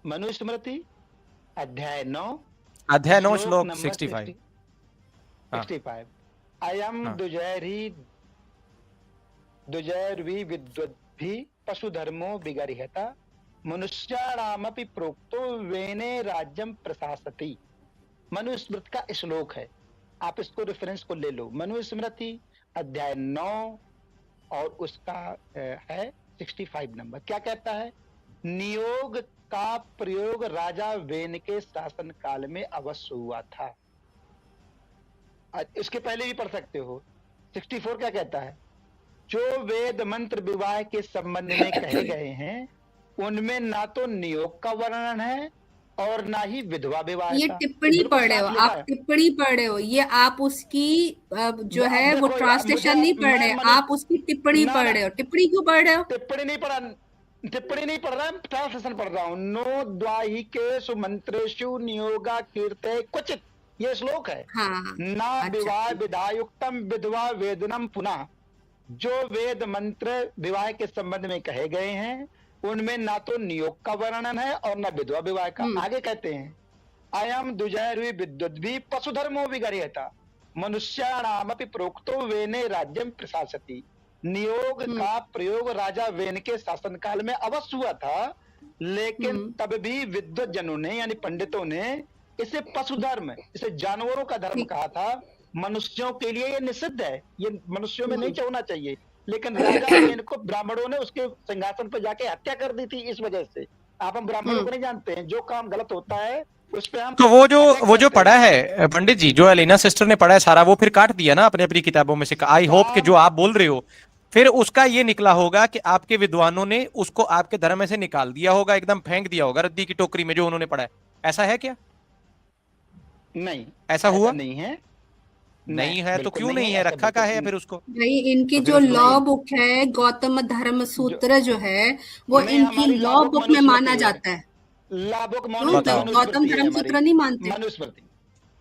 मनुस्मृति अध्याय 9 अध्याय 9 श्लोक श्लोक नंबर 65। हाँ 65। अयम हाँ। दुजैर्वी विद्वद्भि पशु धर्मो विगर्ह्यता मनुष्याणामपि प्रोक्तो वेने राज्यम प्रशासति। मनुस्मृति का श्लोक है, आप इसको रेफरेंस को ले लो। मनुस्मृति अध्याय 9 और उसका है 65 नंबर। क्या कहता है? नियोग का प्रयोग राजा वेन के शासन काल में अवश्य हुआ था। इसके पहले भी पढ़ सकते हो। 64 क्या कहता है? जो वेद मंत्र विवाह के संबंध में कहे गए हैं उनमें ना तो नियोग का वर्णन है और ना ही विधवा विवाह ये का। टिप्पणी पढ़ रहे हो आप, टिप्पणी पढ़ रहे हो, ये आप उसकी जो है वो ट्रांसलेशन नहीं पढ़ रहे, आप उसकी टिप्पणी पढ़ रहे हो। टिप्पणी क्यों पढ़ रहे हो? टिप्पणी नहीं पढ़ रहा, ट्रांसलेशन पढ़ रहा हूँ। नो द्वाहिकेषु मंत्रेषु नियोगा कीर्ते क्वचित, ये श्लोक है। हाँ, ना विवाह विधायुक्तम विधवा वेदनम पुनः। जो वेद मंत्र विवाह के संबंध में कहे गए हैं उनमें ना तो नियोग का वर्णन है और ना विधवा विवाह का। आगे कहते हैं अयम दुजैर्वी विद्वद्भि पशुधर्मो विगर्ह्यता मनुष्याणामपि प्रोक्तो वेने राज्यम प्रशासति। नियोग का प्रयोग राजा वेन के शासनकाल में अवश्य हुआ था, लेकिन तब भी विद्वत जनों ने यानी पंडितों ने इसे पशुधर्म, इसे जानवरों का धर्म कहा था। मनुष्यों के लिए ये निषिद्ध है, ये मनुष्यों में नहीं होना चाहिए, लेकिन राजा वेन को ब्राह्मणों ने उसके सिंहासन पर जाके हत्या कर दी थी इस वजह से। आप हम ब्राह्मणों को नहीं जानते हैं, जो काम गलत होता है उस पे हम तो वो जो पढ़ा है पंडित जी, जो एलिना सिस्टर ने पढ़ा है सारा, वो फिर काट दिया ना अपनी अपनी किताबों में से। आई होप कि जो आप बोल रहे हो फिर उसका ये निकला होगा कि आपके विद्वानों ने उसको आपके धर्म में से निकाल दिया होगा, एकदम फेंक दिया होगा रद्दी की टोकरी में जो उन्होंने पढ़ा है। ऐसा है क्या? नहीं, ऐसा हुआ नहीं है। नहीं है तो क्यों नहीं है, रखा का है फिर उसको? भाई इनकी जो लॉ बुक है गौतम धर्म सूत्र जो है वो इनकी लॉ बुक में माना जाता है। लॉ बुक गौतम धर्म सूत्र नहीं मानते? मनुस्मृति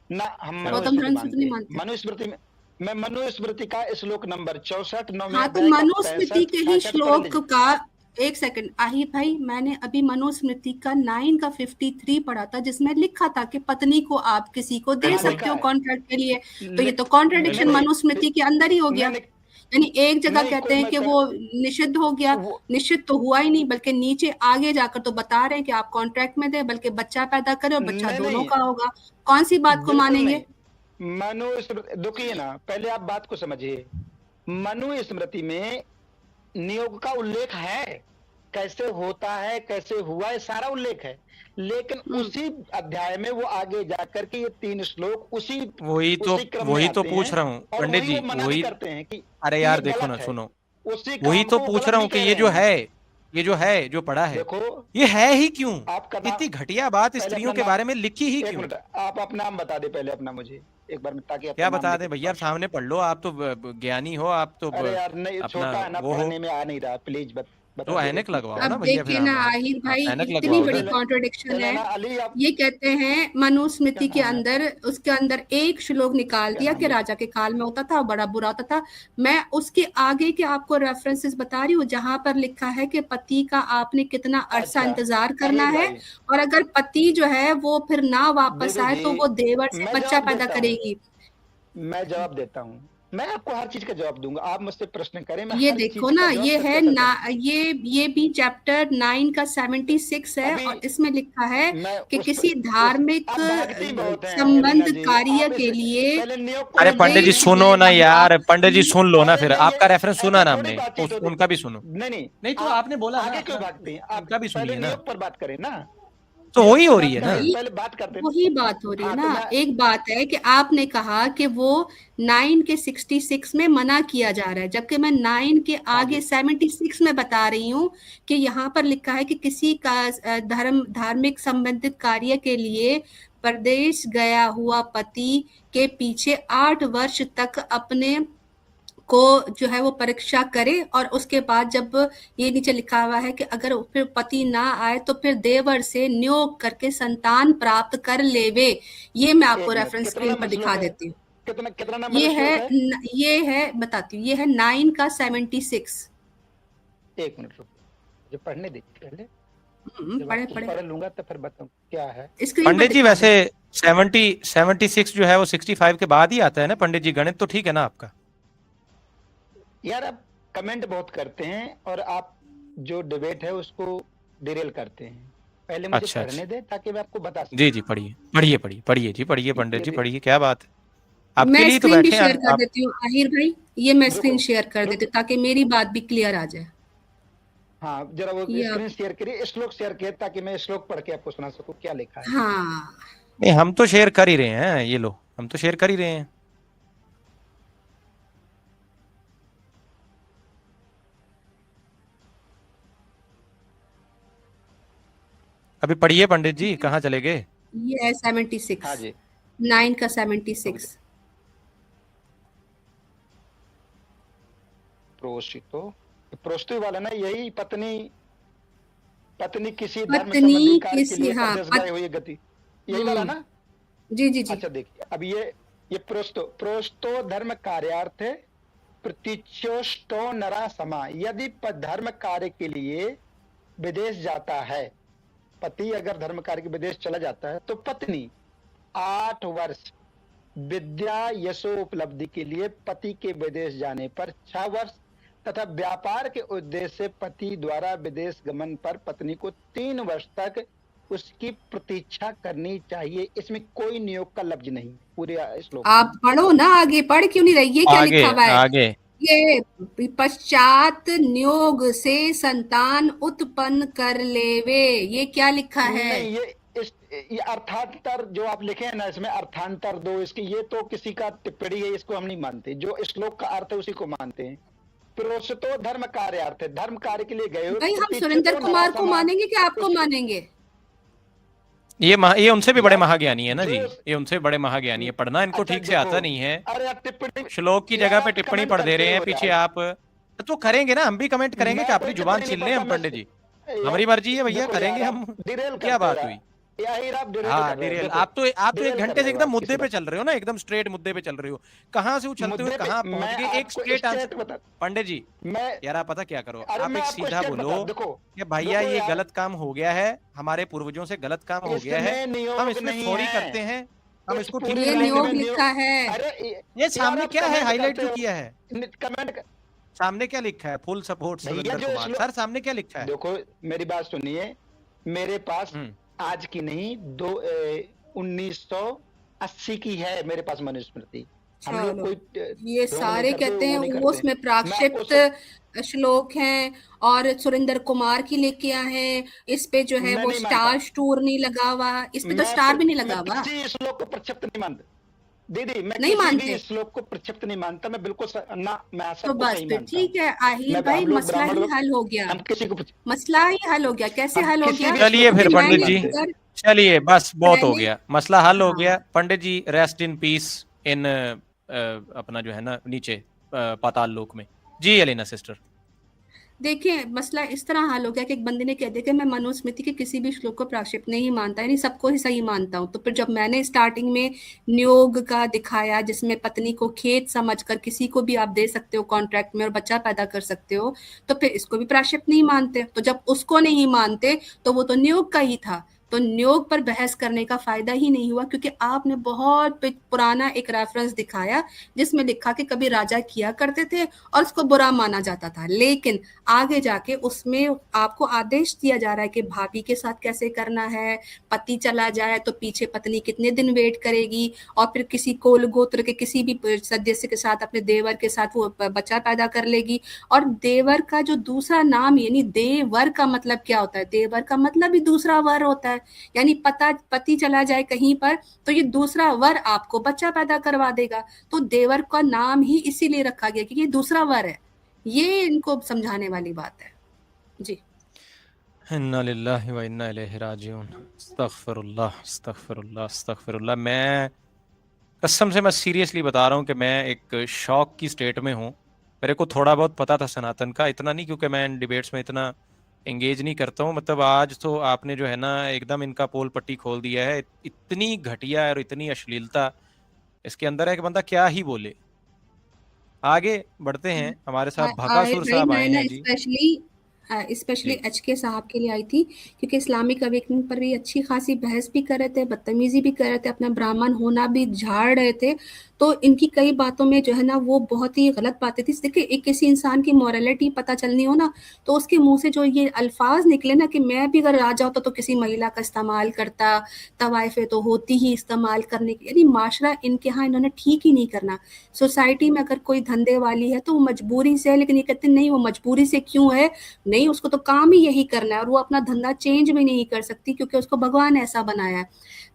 ना, हम गौतम धर्म सूत्र नहीं मानते। मनुस्मृति में मैं मनुस्मृति का श्लोक नंबर 64 हाँ, तो मनुस्मृति के ही श्लोक का एक सेकंड आहिर भाई, मैंने अभी मनुस्मृति का 9 का 53 पढ़ा था जिसमें लिखा था कि पत्नी को आप किसी को दे सकते हो कॉन्ट्रैक्ट के लिए। तो ये तो कॉन्ट्रडिक्शन मनुस्मृति के अंदर ही हो गया। यानी एक जगह कहते हैं कि वो निषिद्ध हो गया, निषिद्ध तो हुआ ही नहीं, बल्कि नीचे आगे जाकर तो बता रहे हैं कि आप कॉन्ट्रैक्ट में दे, बल्कि बच्चा पैदा करे और बच्चा दोनों का होगा। कौन सी बात को मानेंगे? मनुस्मृति दुखिए ना, पहले आप बात को समझिए। मनुस्मृति में नियोग का उल्लेख है, कैसे होता है कैसे हुआ है सारा उल्लेख है, लेकिन उसी अध्याय में वो आगे जाकर के ये 3 श्लोक वही तो पूछ रहा हूँ पंडित जी, वही करते हैं कि अरे यार देखो ना, सुनो, वही तो पूछ रहा हूँ कि ये जो पढ़ा है ये है ही क्यों? इतनी घटिया बात स्त्रियों के बारे में लिखी ही क्यों? आप अपना नाम बता दे पहले अपना मुझे एक बार, ताकि क्या बता दे भैया, सामने पढ़ लो, आप तो ज्ञानी हो, आप तो अरे यार नहीं, छोटा है ना, पढ़ने में आ नहीं रहा, प्लीज तो ऐनक लगवाओ ना अब भैया। देखिए ना आहिर भाई, इतनी बड़ी कॉन्ट्रडिक्शन है। ये कहते हैं मनुस्मृति के अंदर, उसके अंदर एक श्लोक निकाल दिया कि राजा के काल में होता था, बड़ा बुरा होता था। मैं उसके आगे के आपको रेफरेंसेस बता रही हूँ जहां पर लिखा है कि पति का आपने कितना अरसा इंतजार करना है, और अगर पति जो है वो फिर ना वापस आए तो वो देवर से बच्चा पैदा करेगी। मैं जवाब देता हूँ, मैं आपको हर चीज का जवाब दूंगा, आप मुझसे प्रश्न करें, मैं ये देखो ना, ये है ना, ये भी चैप्टर 9 का 76 है और इसमें लिखा है कि किसी धार्मिक संबंध कार्य के लिए। अरे पंडित जी सुनो ना यार, पंडित जी सुन लो ना, फिर आपका रेफरेंस सुना ना हमने, उनका भी सुनो। नहीं तो आपने बोला आगे क्यों भागते हैं, आप भी सुनिए ना, पर बात करें ना, तो वही हो रही है ना, पहले बात करते हैं, वही बात हो रही है ना। एक बात है कि आपने कहा कि वो 9 के 66 में मना किया जा रहा है, जबकि मैं 9 के आगे 76 में बता रही हूँ कि यहाँ पर लिखा है कि किसी का धार्मिक संबंधित कार्य के लिए परदेश गया हुआ पति के पीछे 8 वर्ष तक अपने को जो है वो परीक्षा करे, और उसके बाद जब ये नीचे लिखा हुआ है कि अगर फिर पति ना आए तो फिर देवर से नियोग करके संतान प्राप्त कर लेवे। ये मैं आपको रेफरेंस स्क्रीन पर दिखा देती हूँ। कितना नंबर ये श्लोक है, ये है, बताती हूँ, ये है 9 का 76। एक मिनट रुको, जो पढ़ने दीजिए पहले, जब पढ़े आपको पढ़े पढ़ लूंगा तो फिर बताऊं क्या है। स्क्रीन पर पंडित जी दिखा वैसे देती 76 जो है वो 65 के बाद ही आता है ना पंडित जी, गणित तो ठीक है ना आपका? यार आप कमेंट बहुत करते हैं और आप जो डिबेट है उसको डिरेल करते हैं। पहले मुझे अच्छा, पढ़ने दे ताकि मैं आपको बता सकूं। जी जी, पढ़िए पढ़िए पढ़िए पढ़िए जी, पढ़िए पंडित जी, पढ़िए, क्या बात है, आपके मैं लिए ही तो स्क्रीन भी बैठे शेयर हैं कर आप। देती हूँ आहिर भाई, ये मैं स्क्रीन रुको, शेयर कर देती हूँ ताकि मेरी बात भी क्लियर आ जाए। हाँ जरा वो ये स्क्रीन आप, शेयर करिए, श्लोक शेयर किए ताकि मैं श्लोक पढ़ के आपको सुना सकूं क्या लिखा है। हाँ नहीं, हम तो शेयर कर ही रहे हैं, ये लो, हम तो शेयर कर ही रहे हैं। अभी पढ़िए पंडित जी, कहाँ चले गए? ये है 76, हाँ जी 9 का 76। प्रोषितो, प्रोस्तु वाला ना, यही पत्नी किसी धर्म पत्नी संबंधी कार्य के किसी, लिए हाँ प्रदेश गए हुई गति, यही वाला ना। जी जी जी। अच्छा देखिए अब ये प्रोस्तो धर्म कार्यार्थ है, प्रतीक्षोष्टो नरा समा। यदि धर्म कार्य के लिए विदेश जाता है, पति अगर धर्म कार्य के विदेश चला जाता है तो पत्नी 8 वर्ष विद्या यशो उपलब्धि के लिए पति के विदेश जाने पर 6 वर्ष तथा व्यापार के उद्देश्य से पति द्वारा विदेश गमन पर पत्नी को 3 वर्ष तक उसकी प्रतीक्षा करनी चाहिए। इसमें कोई नियोग का लफ्ज नहीं पूरे श्लोक। आप पढ़ो ना आगे, पढ़ क्यों नहीं रही? ये क्या आगे लिखा हुआ है? आगे ये पश्चात नियोग से संतान उत्पन्न कर लेवे, ये क्या लिखा है? नहीं, ये अर्थांतर जो आप लिखे हैं ना, इसमें अर्थांतर दो इसके, ये तो किसी का टिप्पणी है, इसको हम नहीं मानते। जो श्लोक का अर्थ है उसी को मानते हैं। प्रोषितो धर्म कार्यार्थ है, धर्म कार्य के लिए गए हो। भाई हम सुरेंद्र कुमार को मानेंगे कि आपको मानेंगे? ये उनसे भी बड़े महाज्ञानी है ना जी, ये उनसे भी बड़े महाज्ञानी है। पढ़ना इनको अच्छा, ठीक से आता देखो, नहीं है, अरे यार टिप्पणी, श्लोक की यार जगह पे आप टिप्पणी कमेंट पढ़ दे करते रहे हैं हो पीछे यार। आप। तो करेंगे ना, हम भी कमेंट करेंगे कि मैं अपनी कोई जुबान टिप्पणी छीन नहीं ले हम करता, पंडित जी, यार, हमारी मर्जी है भैया, देखो करेंगे यार, हम। आप डिरेल क्या करते बात हो हुई? यार, आप डिरेल हाँ कर रहे हो। डिरेल, देखो, आप तो एक डिरेल घंटे कर से रहे हो एकदम आप मुद्दे किसी पे बात। चल रहे हो ना, एकदम स्ट्रेट मुद्दे पे चल रहे हो। कहाँ से उछलते हुए मुद्दे पे कहाँ पहुंच मैं गए? एक आपको स्ट्रेट आंसर स्ट्रेट बता, पंडित जी, मैं यार आप पता क्या करो, अरे आप मैं एक आपको सीधा स्ट्रेट बोलो बता, देखो कि भैया देखो ये यार, गलत काम हो गया है, हमारे पूर्वजों से गलत काम हो गया है, इसमें हम नियोग इसमें नहीं सॉरी है। करते हैं, हम इस इसको ठीक पूरी ये करेंगे। लाइन नियोग में लिखा है। अरे ये यार सामने आप क्या है, कमेंट हाईलाइट करते जो हो, किया है, कमेंट सामने क्या लिखा है? फुल सपोर्ट भैया सुरेंद्र जो कुमार सर, सामने क्या लिखा है? देखो मेरी बात सुनिए, मेरे पास आज की नहीं 1980 की है मेरे पास मनुस्मृति। हम लोग चलो, कोई ये ढोंग सारे नहीं करते, कहते वो हैं नहीं वो करते। उसमें मैं प्राक्षिप्त श्लोक हैं, और सुरेंद्र कुमार की लेके आए हैं। इस पे जो है मैं वो नहीं स्टार मानता। स्टोर नहीं लगा हुआ, इस पे तो मैं स्टार भी नहीं लगा मैं हुआ। किसी श्लोक को प्रक्षिप्त नहीं मानता दीदी, मैं नहीं किसी मानते? भी श्लोक को प्रक्षिप्त नहीं मानता। मैं बिल्कुल ना, मैं तो सबको बस सही फिर मानता हूँ। ठीक है आहिर मैं भाई, हम लोग मसला ब्राह्मण ही लोग, हल हो गया। हम किसी को मसला ही हल हो गया। कैसे हम हल हो किसी गया? भी चलिए श्लोक को फिर कि पंडित प्रक्षिप्त मैंने नहीं जी, मानते। अगर चलिए बस बहुत हो मैंने, गया, मसला हल हो हाँ, गया। पंडित जी रेस्ट इन पीस इन अपना जो है ना नीचे पाताल लोक में। जी एलिना सिस्टर। देखिए मसला इस तरह हल हो गया कि एक बंदे ने कह दिया कि मैं मनुस्मृति के किसी भी श्लोक को प्राक्षिप्त नहीं मानता, यानी सबको ही सही मानता हूँ। तो फिर जब मैंने स्टार्टिंग में नियोग का दिखाया, जिसमें पत्नी को खेत समझकर किसी को भी आप दे सकते हो कॉन्ट्रैक्ट में और बच्चा पैदा कर सकते हो, तो फिर इसको भी प्राक्षिप्त नहीं मानते। तो जब उसको नहीं मानते तो वो तो नियोग का ही था, तो नियोग पर बहस करने का फायदा ही नहीं हुआ, क्योंकि आपने बहुत पुराना एक रेफरेंस दिखाया जिसमें लिखा कि कभी राजा किया करते थे और उसको बुरा माना जाता था, लेकिन आगे जाके उसमें आपको आदेश दिया जा रहा है कि भाभी के साथ कैसे करना है, पति चला जाए तो पीछे पत्नी कितने दिन वेट करेगी, और फिर किसी कोल गोत्र के किसी भी सदस्य के साथ, अपने देवर के साथ वो बच्चा पैदा कर लेगी। और देवर का जो दूसरा नाम, यानी देवर का मतलब क्या होता है? देवर का मतलब ही दूसरा वर होता है, यानी पति चला जाए कहीं पर तो ये दूसरा वर आपको बच्चा पैदा करवा देगा। तो देवर का नाम ही इसीलिए रखा गया कि ये दूसरा वर है। ये इनको समझाने वाली बात है जी। इन्ना लिल्लाहि व इन्ना इलैहि राजिऊन। अस्तगफिरुल्लाह अस्तगफिरुल्लाह अस्तगफिरुल्लाह। मैं कसम से, मैं सीरियसली बता रहा हूँ कि मैं एक शॉक की स्टेट में हूँ मेरे को थोड़ा बहुत पता था सनातन का, इतना नहीं, क्योंकि मैं डिबेट्स में इतना एंगेज नहीं करता हूँ। मतलब आज तो आपने जो है ना एकदम इनका पोल पट्टी खोल दिया है। इतनी घटिया और इतनी अश्लीलता इसके अंदर है कि बंदा क्या ही बोले। आगे बढ़ते हैं, हमारे साथ आहिर भकासुर भाई, साहब मैं आए ना हैं जी। स्पेशली जी एचके साहब के लिए आई थी, क्योंकि इस्लामिक अवेकनिंग पर भी अच्छी खासी बहस भी कर रहे थे, बदतमीजी भी कर रहे थे, अपना ब्राह्मण होना भी झाड़ रहे थे। तो इनकी कई बातों में जो है ना वो बहुत ही गलत बातें थी। देखिए, एक किसी इंसान की मॉरलिटी पता चलनी हो ना, तो उसके मुंह से जो ये अल्फाज निकले ना कि मैं भी अगर राजा होता तो किसी महिला का इस्तेमाल करता, तवाइफे तो होती ही इस्तेमाल करने की, यानी माशरा इनके यहाँ इन्होंने ठीक ही नहीं करना। सोसाइटी में अगर कोई धंधे वाली है तो वो मजबूरी से है, लेकिन ये कहते नहीं वो मजबूरी से क्यों है, नहीं उसको तो काम ही यही करना है, और वो अपना धंधा चेंज भी नहीं कर सकती क्योंकि उसको भगवान ऐसा बनाया है।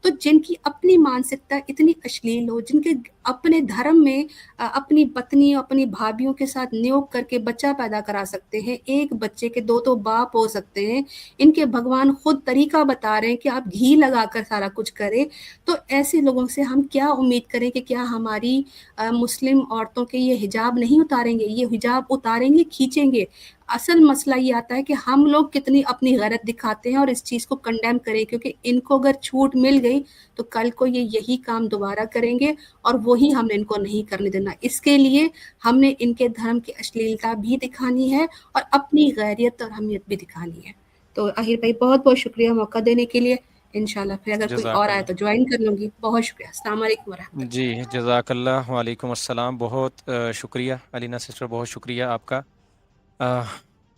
तो जिनकी अपनी मानसिकता इतनी अश्लील हो, जिनके अपने धर्म में अपनी पत्नी अपनी भाभीियों के साथ नियोग करके बच्चा पैदा करा सकते हैं, एक बच्चे के दो तो बाप हो सकते हैं, इनके भगवान खुद तरीका बता रहे हैं कि आप घी लगाकर सारा कुछ करें। तो ऐसे लोगों से हम क्या उम्मीद करें कि क्या हमारी मुस्लिम औरतों के ये हिजाब नहीं उतारेंगे, ये हिजाब उतारेंगे, खींचेंगे। असल मसला ये आता है कि हम लोग कितनी अपनी गैरत दिखाते हैं और इस चीज़ को कंडेम करें, क्योंकि इनको अगर छूट मिल गई तो कल को ये यही काम दोबारा करेंगे और वही हमने इनको नहीं करने देना। इसके लिए हमने इनके धर्म की अश्लीलता भी दिखानी है और अपनी गैरियत और अहमियत भी दिखानी है। तो आहिर भाई बहुत बहुत शुक्रिया मौका देने के लिए। इंशाल्लाह फिर अगर कोई और आए जज़ाकल्लाह। तो ज्वाइन कर लूंगी। बहुत शुक्रिया। अस्सलाम वालेकुम वरहमतुल्लाह। जी जज़ाकल्लाह, वालेकुम अस्सलाम। बहुत शुक्रिया अलीना सिस्टर, बहुत शुक्रिया आपका।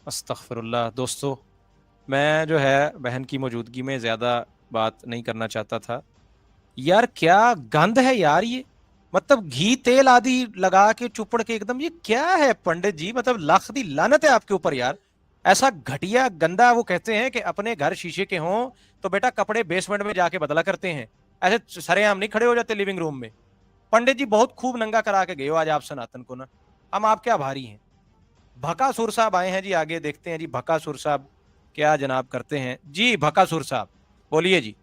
अस्तगफिरुल्लाह। दोस्तों, मैं जो है बहन की मौजूदगी में ज़्यादा बात नहीं करना चाहता था। यार क्या गंद है यार ये, मतलब घी तेल आदि लगा के चुपड़ के एकदम, ये क्या है पंडित जी, मतलब लाख दी लानत है आपके ऊपर यार। ऐसा घटिया गंदा, वो कहते हैं कि अपने घर शीशे के हों तो बेटा कपड़े बेसमेंट में जाके बदला करते हैं, ऐसे सरेआम नहीं खड़े हो जाते लिविंग रूम में। पंडित जी बहुत खूब नंगा करा के गए हो आज आप सनातन को ना, हम आपके आभारी हैं। भकासुर साहब आए हैं जी, आगे देखते हैं जी भकासुर साहब क्या जनाब करते हैं। जी भकासुर साहब बोलिए जी।